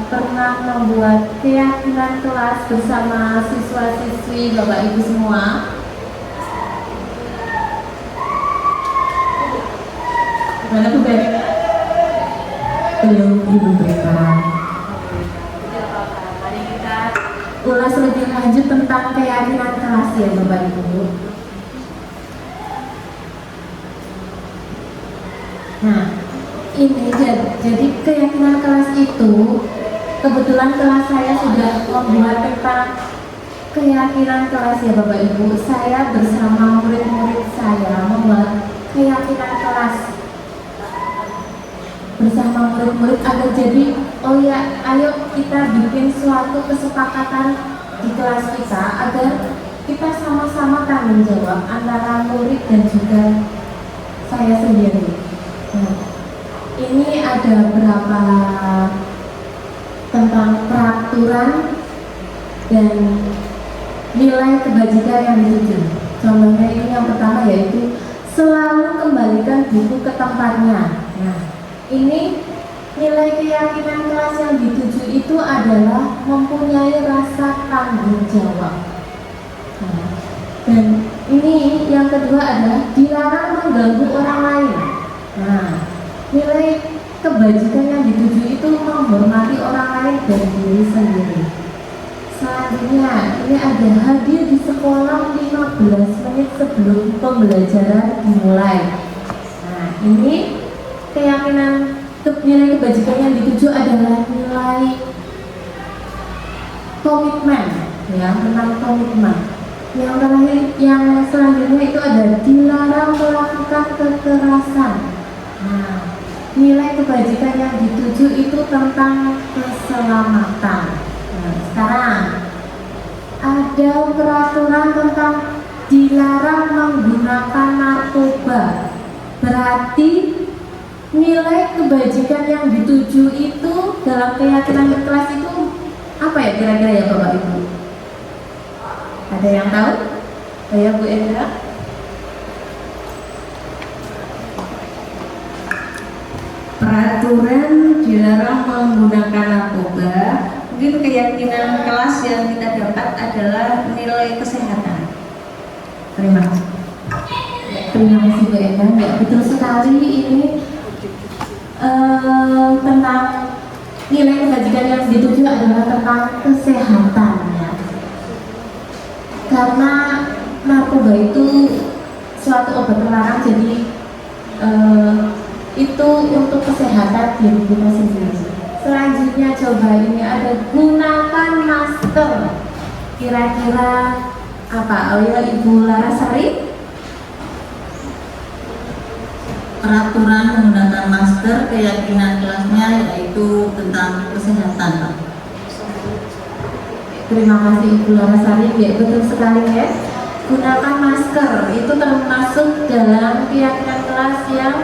S2: pernah membuat keyakinan kelas bersama siswa-siswi Bapak Ibu semua? Gimana Bu Beri?
S1: Belum Ibu Berita.
S2: Mari kita ulas lebih lanjut tentang keyakinan kelas ya Bapak Ibu. Nah, ini jadi keyakinan kelas itu, kebetulan kelas saya sudah membuat tentang keyakinan kelas ya Bapak Ibu. Saya bersama murid-murid saya membuat keyakinan kelas bersama murid-murid agar jadi, oh ya, ayo kita bikin suatu kesepakatan di kelas kita agar kita sama-sama tanggung jawab antara murid dan juga saya sendiri. Nah, ini ada beberapa tentang peraturan dan nilai kebajikan yang dituju. Contohnya ini yang pertama yaitu selalu kembalikan buku ke tempatnya. Nah, ini nilai keyakinan kelas yang dituju itu adalah mempunyai rasa tanggung jawab. Nah, dan ini yang kedua adalah dilarang mengganggu orang lain. Nah, nilai kebajikan yang dituju itu menghormati orang lain dan diri sendiri. Selanjutnya, ini ada hadir di sekolah 15 menit sebelum pembelajaran dimulai. Nah, ini keyakinan nilai kebajikan yang dituju adalah nilai komitmen, ya, tentang komitmen. Yang terakhir, yang selanjutnya itu ada dilarang melakukan kekerasan. Nah, nilai kebajikan yang dituju itu tentang keselamatan. Nah, sekarang ada peraturan tentang dilarang menggunakan narkoba. Berarti nilai kebajikan yang dituju itu dalam keyakinan kelas itu apa ya kira-kira ya Bapak Ibu? Ada yang tahu? Ya Bu Endra?
S4: Peraturan dilarang menggunakan narkoba. Mungkin keyakinan kelas yang kita dapat adalah nilai kesehatan. Terima kasih.
S2: Terima kasih Bu Endra. Ya, betul sekali ini tentang nilai kebajikan yang dituju adalah tentang kesehatan ya. Karena narkoba itu suatu obat terlarang, jadi itu untuk kesehatan diri kita sendiri. Selanjutnya coba ini ada gunakan masker. Kira-kira apa? Oh ya Ibu Larasari?
S9: Peraturan menggunakan masker, keyakinan kelasnya yaitu tentang kesehatan, Pak.
S2: Terima kasih Ibu Larasari, ya betul sekali ya. Gunakan masker itu termasuk dalam keyakinan kelas yang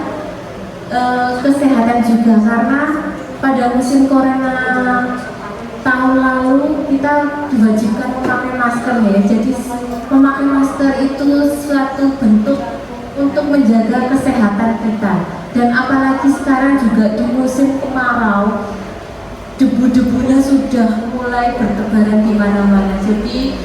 S2: kesehatan juga, karena pada musim corona tahun lalu kita diwajibkan memakai masker ya. Jadi memakai masker itu suatu bentuk untuk menjaga kesehatan kita, dan apalagi sekarang juga di musim kemarau debu-debunya sudah mulai bertebaran di mana-mana. Jadi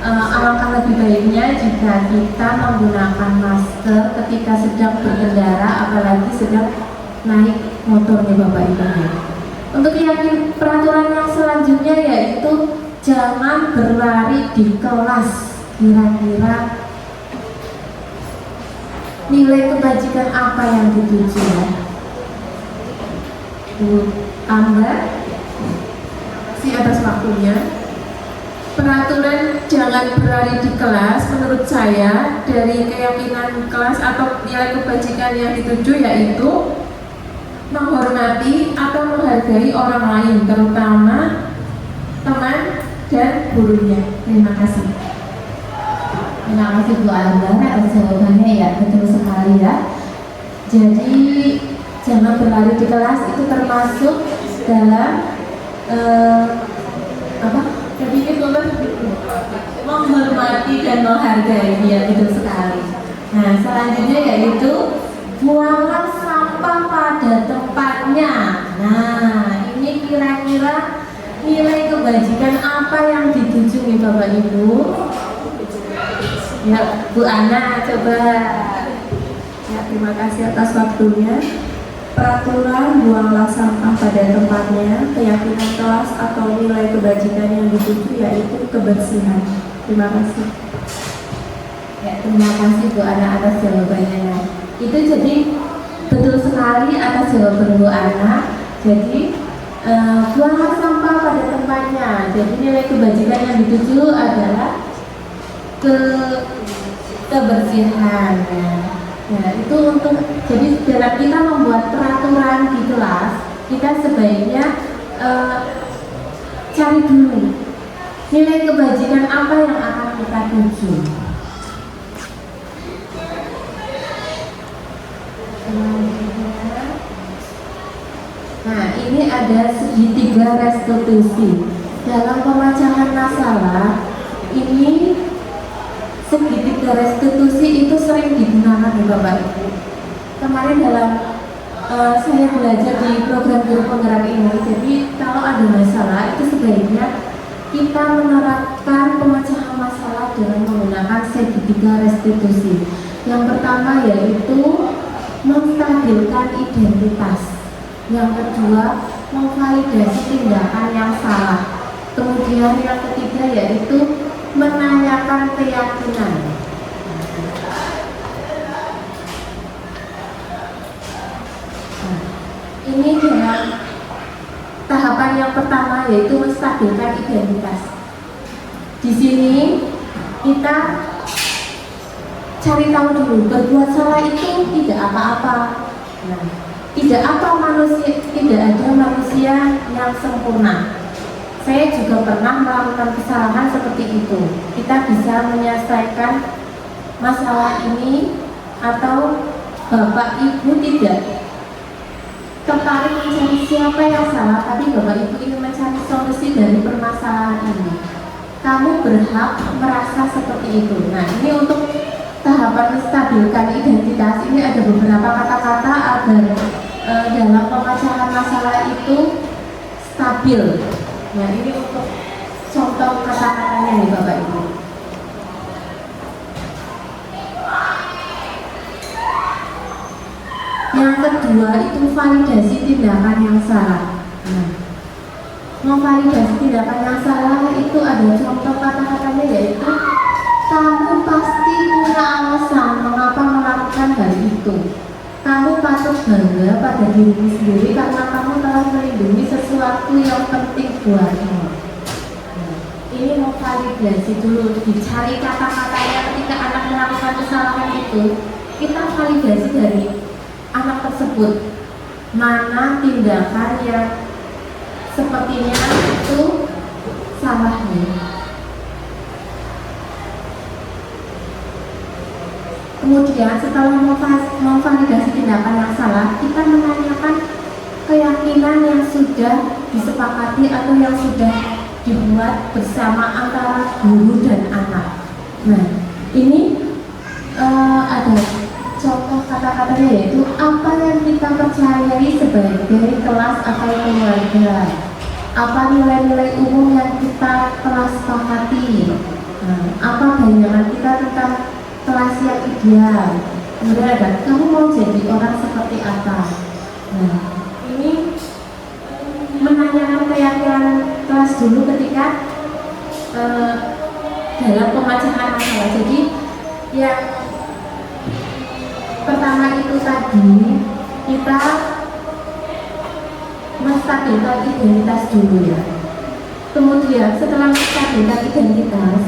S2: alangkah lebih baiknya jika kita menggunakan masker ketika sedang berkendara, apalagi sedang naik motor nih Bapak Ibu. Untuk yang peraturan yang selanjutnya yaitu jangan berlari di kelas. Kira-kira nilai kebajikan apa yang dituju ya? Bu Amba, si atas waktunya. Peraturan jangan berlari di kelas menurut saya dari keyakinan kelas atau nilai kebajikan yang dituju yaitu menghormati atau menghargai orang lain, terutama teman dan gurunya. Terima kasih.
S10: Terima kasih Bu Amba atas jawabannya ya, betul sekali ya. Jadi jangan berlari di kelas itu termasuk dalam apa?
S2: Jadi itu menghormati dan menghargai, ya betul sekali. Nah selanjutnya yaitu buanglah sampah pada tempatnya. Nah ini kira-kira nilai kebajikan apa yang dituju nih Bapak Ibu? Ya Bu Ana coba.
S3: Ya, terima kasih atas waktunya. Peraturan buanglah sampah pada tempatnya, keyakinan kelas atau nilai kebajikan yang dituju yaitu kebersihan. Terima kasih.
S10: Ya, terima kasih Bu Ana atas jawabannya. Itu jadi betul sekali atas jawaban Bu Ana. Jadi buanglah sampah pada tempatnya. Jadi nilai kebajikan yang dituju adalah kebersihan. Nah, itu untuk jadi dalam kita membuat peraturan di kelas, kita sebaiknya cari dulu nilai kebajikan apa yang akan kita tuju. Nah, ini ada segitiga restitusi. Dalam pemecahan masalah ini segitiga restitusi itu sering digunakan ya Bapak Ibu. Kemarin dalam saya belajar di program guru penggerak ini, jadi kalau ada masalah itu sebaiknya kita menerapkan pemecahan masalah dengan menggunakan segitiga restitusi. Yang pertama yaitu menstabilkan identitas. Yang kedua memvalidasi tindakan yang salah. Kemudian yang ketiga yaitu menanyakan keyakinan. Nah, ini dalam tahapan yang pertama yaitu menstabilkan identitas. Di sini kita cari tahu dulu berbuat salah itu tidak apa-apa. Nah, tidak ada manusia yang sempurna. Saya juga pernah melakukan kesalahan seperti itu. Kita bisa menyelesaikan masalah ini atau Bapak Ibu tidak tertarik mencari siapa yang salah, tapi Bapak Ibu ingin mencari solusi dari permasalahan ini. Kamu berhak merasa seperti itu. Nah, ini untuk tahapan menstabilkan identitas ini ada beberapa kata-kata agar dalam pemecahan masalah itu stabil. Nah, ini untuk contoh kata-katanya nih Bapak Ibu. Yang kedua itu validasi tindakan yang salah. Nah, memvalidasi tindakan yang salah itu ada contoh kata-katanya yaitu kamu pasti punya alasan mengapa melakukan hal itu. Kamu patut bangga pada dirimu sendiri karena kamu telah melindungi sesuatu yang penting buatmu. Nah, ini mau validasi dulu, dicari kata-katanya ketika anak melakukan kesalahan itu. Kita validasi dari anak tersebut, mana tindakan yang sepertinya itu salahnya. Kemudian setelah memvalidasi tindakan yang salah, kita menanyakan keyakinan yang sudah disepakati atau yang sudah dibuat bersama antara guru dan anak. Nah, ini ada contoh kata-katanya yaitu apa yang kita percayai sebagai kelas atau keluarga, apa nilai-nilai umum yang kita telah sepakati, apa bayangan kita tentang kelas yang ideal. Kemudian ada kamu mau jadi orang seperti apa. Nah, ini menanyakan keyakinan kelas dulu ketika dalam pemecahan masalah. Jadi yang pertama itu tadi kita menstabilkan identitas dulu ya. Kemudian setelah menstabilkan identitas,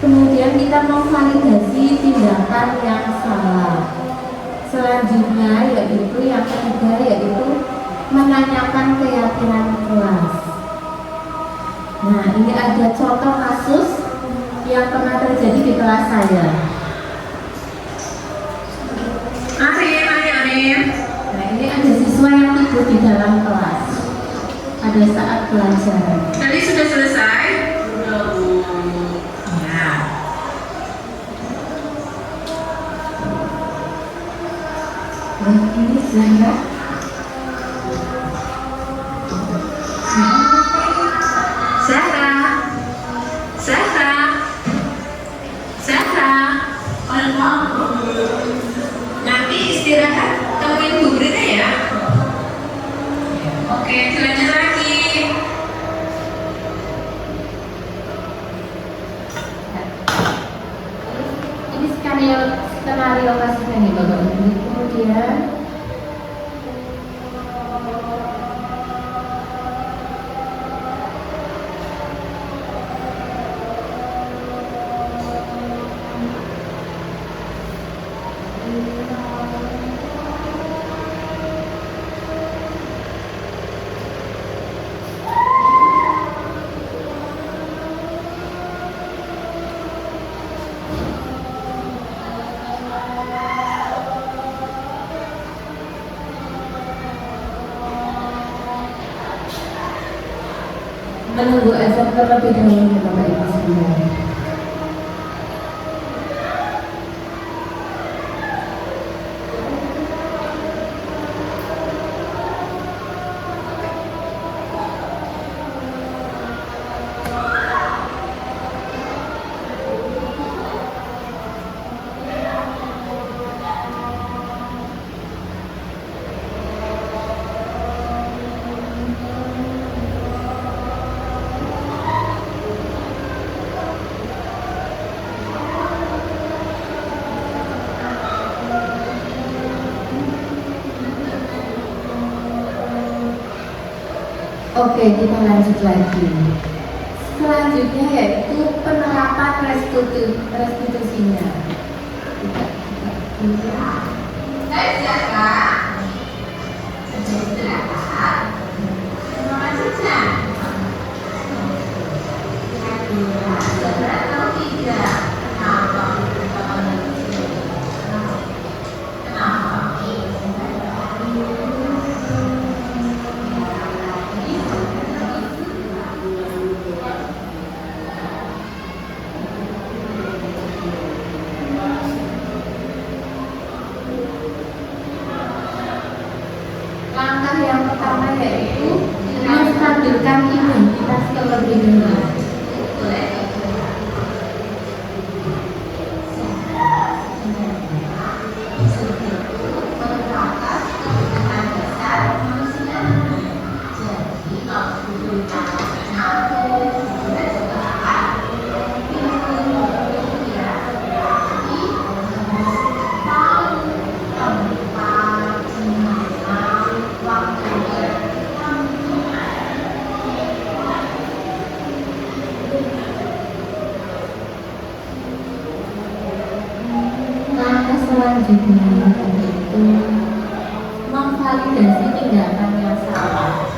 S10: kemudian kita memvalidasi tindakan yang salah. Selanjutnya yaitu yang ketiga yaitu menanyakan keyakinan kelas. Nah, ini ada contoh kasus yang pernah terjadi di kelas saya. Nah, ini ada siswa yang tidur di dalam kelas pada saat pelajaran.
S7: Tadi sudah selesai? Ya.
S10: Dan ini Zahra.
S7: Nanti istirahat temuin Bu Brita ya. Oke, lanjut lagi.
S10: Ini skenario kasusnya nih Bapak Ibu. Kemudian menunggu azan terlebih dahulu Bapak Ibu sekalian. Oke, kita lanjut lagi. Selanjutnya yaitu penerapan restitusinya. Langkah yang pertama yaitu menstabilkan identitas terlebih dahulu. Selanjutnya yaitu memvalidasi tindakan yang salah.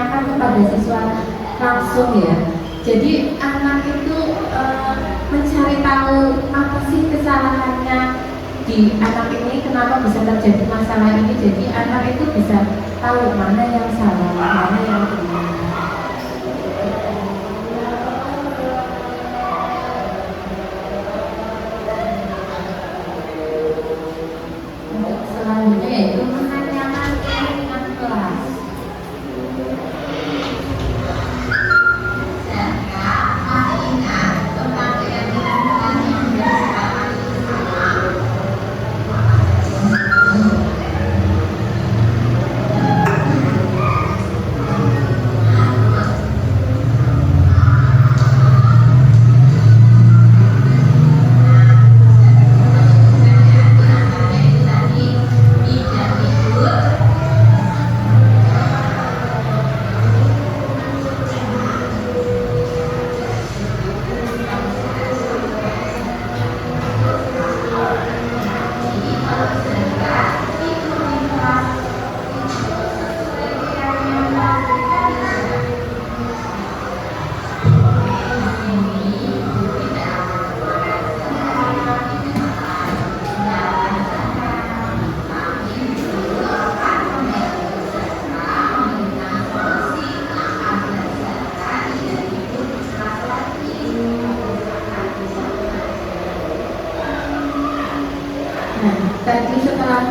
S2: menanyakan kepada siswa langsung ya. Jadi anak itu mencari tahu apa sih kesalahannya di anak ini, kenapa bisa terjadi masalah ini. Jadi anak itu bisa tahu mana yang salah, mana yang benar. Untuk selanjutnya yaitu menanyakan keinginan kelas. Tadi setelah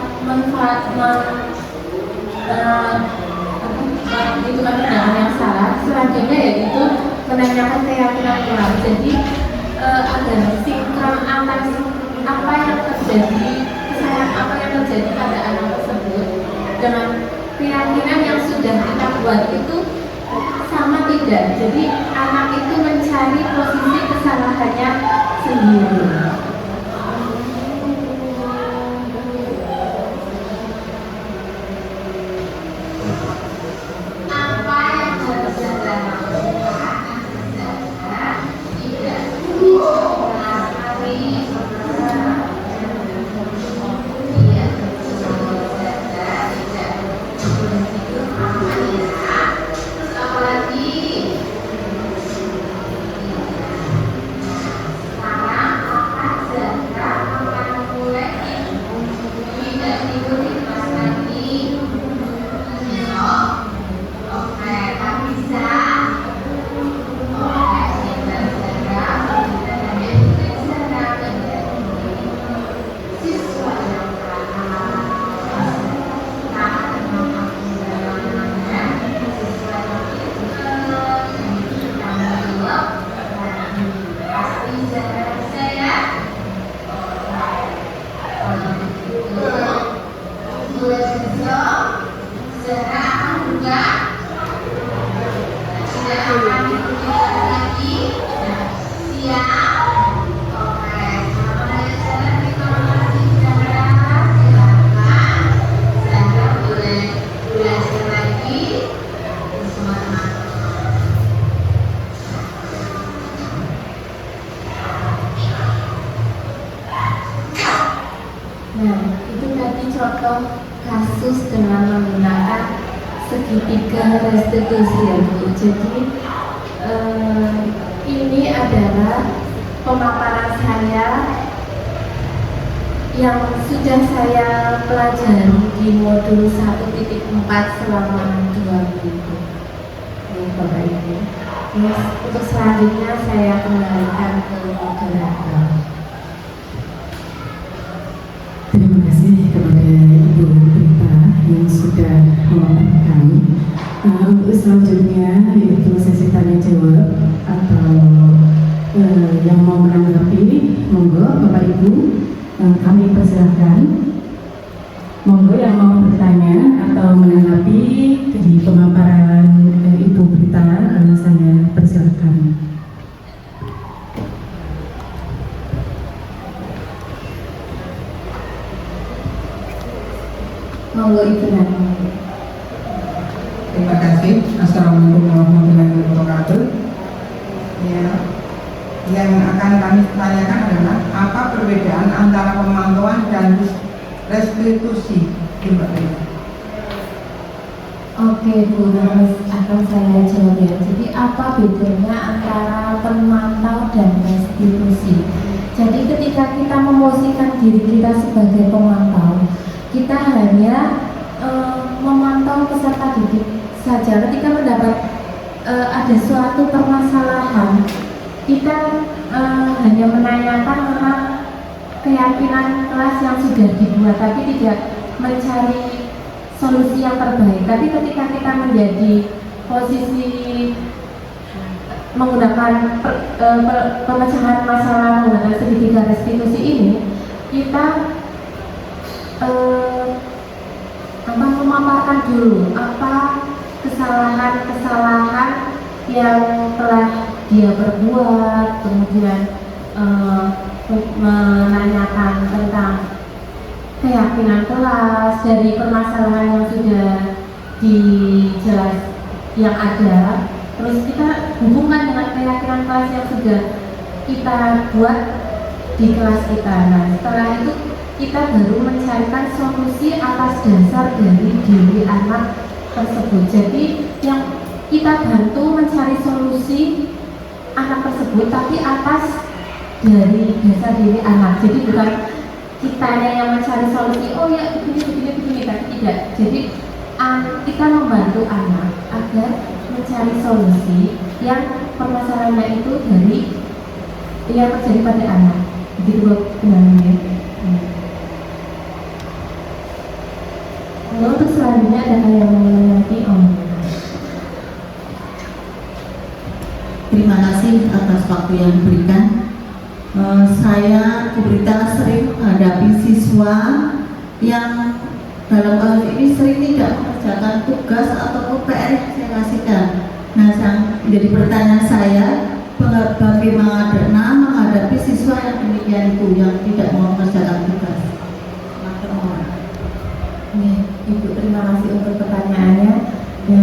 S2: itu pandangan yang salah, selanjutnya yaitu menanyakan keyakinan kelas. Jadi agar sinkron atas apa yang terjadi, kesalahan apa yang terjadi pada anak tersebut dengan keyakinan yang sudah kita buat itu sama tidak. Jadi anak itu mencari posisi kesalahannya sendiri. Nah, itu tadi contoh kasus dengan menggunakan segitiga restitusi ya Bu. Jadi ini adalah pemaparan saya yang sudah saya pelajari di modul 1.4 selama 2 minggu. Ini Bapak Ibu. Untuk selanjutnya saya kembalikan ke moderator.
S1: Terima kasih kepada Ibu Rita yang sudah memaparkan. Untuk selanjutnya yaitu sesi tanya jawab atau yang mau menanggapi, monggo Bapak Ibu, kami persilahkan. Monggo yang mau bertanya atau menanggapi di pemaparan Ibu Rita, saya persilahkan.
S2: Monggo Ibu Nana.
S11: Terima kasih. Assalamualaikum warahmatullahi wabarakatuh. Ya, yang akan kami tanyakan adalah apa perbedaan antara pemantauan dan restitusi, Mbak Rita?
S2: Oke Bu, harus akan saya jawab ya. Jadi apa bedanya antara pemantau dan restitusi? Jadi ketika kita memposisikan diri kita sebagai pemantau, kita hanya memantau peserta didik saja. Ketika mendapat ada suatu permasalahan, kita hanya menanyakan tentang keyakinan kelas yang sudah dibuat, tapi tidak mencari solusi yang terbaik. Tapi ketika kita menjadi posisi menggunakan pemecahan masalah menggunakan segitiga restitusi ini, kita memaparkan dulu apa kesalahan-kesalahan yang telah dia berbuat, kemudian menanyakan tentang keyakinan kelas dari permasalahan yang sudah dijelas yang ada, terus kita hubungkan dengan keyakinan kelas yang sudah kita buat di kelas kita. Nah, setelah itu kita baru mencarikan solusi atas dasar dari diri anak tersebut. Jadi yang kita bantu mencari solusi anak tersebut, tapi atas dari dasar diri anak. Jadi bukan kitanya yang mencari solusi, oh ya begini, tapi tidak. Jadi kita membantu anak agar mencari solusi yang permasalahannya itu dari yang terjadi pada anak. Begitu benarnya. Lalu untuk selanjutnya ada yang mau nanti
S9: Terima kasih atas waktu yang diberikan. Saya Bu Rita sering menghadapi siswa yang dalam hal ini sering tidak mengerjakan tugas atau PR yang saya kasihkan. Nah, yang menjadi pertanyaan saya, bagaimana menghadapi siswa yang demikian itu, yang tidak mau mengerjakan tugas?
S2: Ibu, terima kasih untuk pertanyaannya. Ya,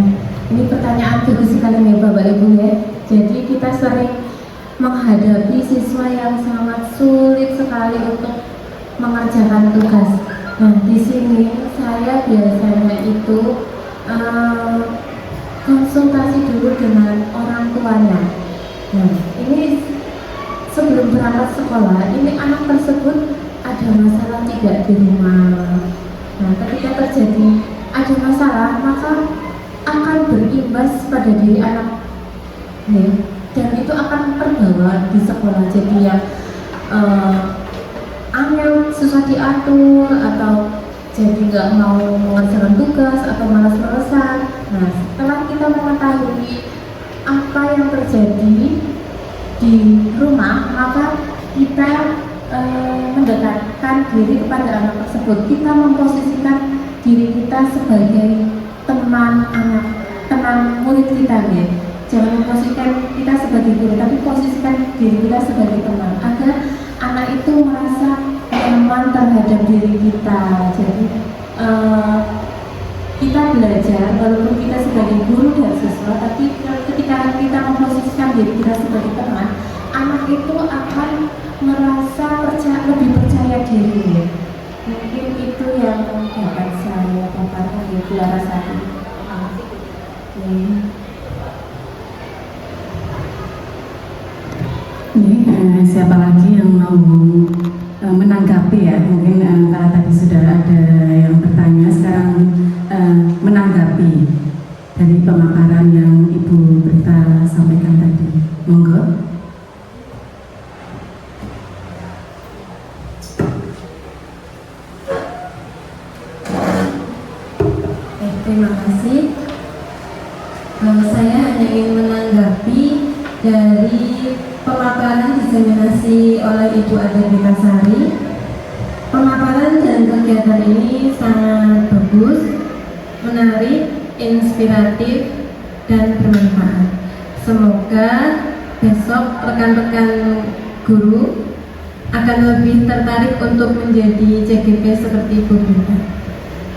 S2: ini pertanyaan bagus sekali nih Bapak Ibu ya. Jadi kita sering menghadapi siswa yang sangat sulit sekali untuk mengerjakan tugas. Nah, di sini saya biasanya itu konsultasi dulu dengan orang tuanya. Nah, ini sebelum berangkat sekolah, ini anak tersebut ada masalah tidak di rumah. Nah, ketika terjadi ada masalah, maka akan berimbas pada diri anak. Dan itu akan terbawa di sekolah. Jadi yang angel, susah diatur, atau jadi nggak mau mengerjakan tugas atau malas-malasan. Nah, setelah kita mengetahui apa yang terjadi di rumah, maka kita mendekatkan diri kepada anak tersebut. Kita memposisikan diri kita sebagai teman anak, teman murid kita ya. Jangan memposisikan kita sebagai guru, tapi posisikan diri kita sebagai teman, agar anak itu merasa nyaman terhadap diri kita. Jadi kita belajar walaupun kita sebagai guru dan siswa, tapi ketika kita memposisikan diri kita sebagai teman, anak itu akan merasa lebih percaya diri. Mungkin itu yang dapat saya paparkan di Juara 1.
S1: Ini siapa lagi yang mau menanggapi ya? Mungkin kalau tadi sudah ada yang bertanya, sekarang menanggapi dari pemaparan yang Ibu Berita sampaikan tadi. Monggo.
S3: Terima kasih. Saya hanya ingin menanggapi dari pemaparan diseminasi oleh Ibu Ade Bikasari. Pemaparan dan kegiatan ini sangat bagus, menarik, inspiratif, dan bermanfaat. Semoga besok rekan-rekan guru akan lebih tertarik untuk menjadi CGP seperti Ibu Bunda.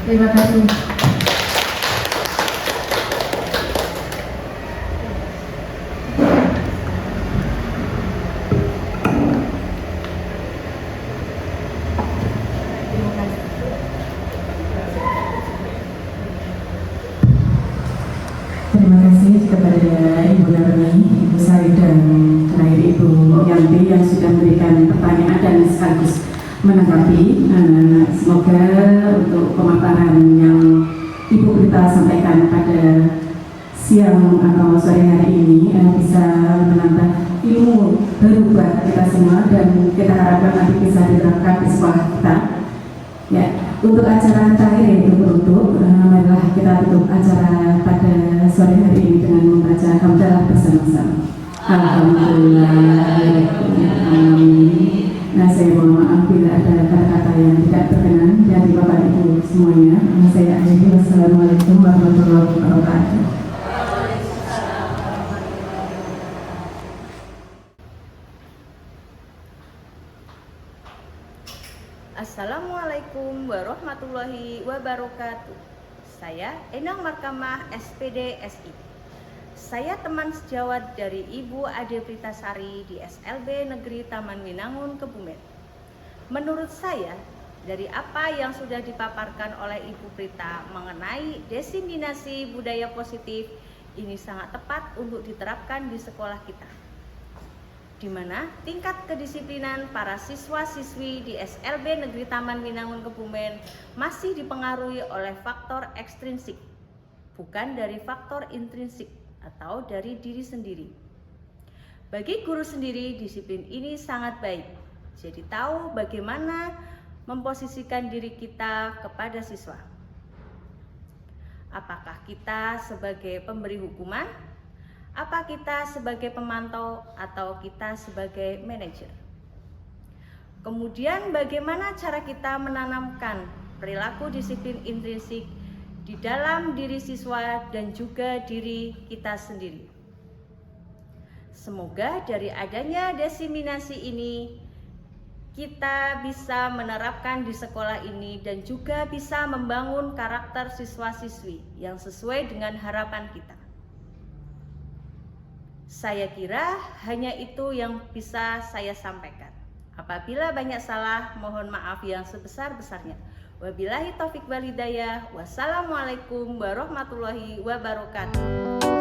S3: Terima kasih.
S1: kepada Ibu Narni, Ibu Sari dan terakhir Ibu Yanti yang sudah memberikan pertanyaan dan sekaligus menanggapi. Semoga untuk pemaparan yang Ibu Prita sampaikan pada siang atau sore hari ini bisa menambah ilmu baru buat kita semua dan kita harapkan nanti bisa diterapkan di sekolah kita. Ya, untuk acara terakhir yaitu penutup, marilah kita tutup acara pada sore hari ini dengan membaca hamdalah bersama-sama. Alhamdulillah. Amin. Nah, saya mohon maaf bila ada kata-kata yang tidak berkenan dari Bapak Ibu semuanya. Saya akhiri. Wassalamualaikum warahmatullahi wabarakatuh.
S12: Assalamualaikum warahmatullahi wabarakatuh. Saya Enang Markamah SPD SI. Saya teman sejawat dari Ibu Ade Pritasari di SLB Negeri Taman Winangun, Kebumen. Menurut saya, dari apa yang sudah dipaparkan oleh Ibu Prita mengenai diseminasi budaya positif, ini sangat tepat untuk diterapkan di sekolah kita, di mana tingkat kedisiplinan para siswa-siswi di SLB Negeri Taman Winangun Kebumen masih dipengaruhi oleh faktor ekstrinsik, bukan dari faktor intrinsik atau dari diri sendiri. Bagi guru sendiri, disiplin ini sangat baik, jadi tahu bagaimana memposisikan diri kita kepada siswa. Apakah kita sebagai pemberi hukuman? Apa kita sebagai pemantau atau kita sebagai manajer? Kemudian bagaimana cara kita menanamkan perilaku disiplin intrinsik di dalam diri siswa dan juga diri kita sendiri. Semoga dari adanya diseminasi ini kita bisa menerapkan di sekolah ini dan juga bisa membangun karakter siswa-siswi yang sesuai dengan harapan kita. Saya kira hanya itu yang bisa saya sampaikan. Apabila banyak salah, mohon maaf yang sebesar-besarnya. Wabillahi taufik wal hidayah. Wassalamualaikum warahmatullahi wabarakatuh.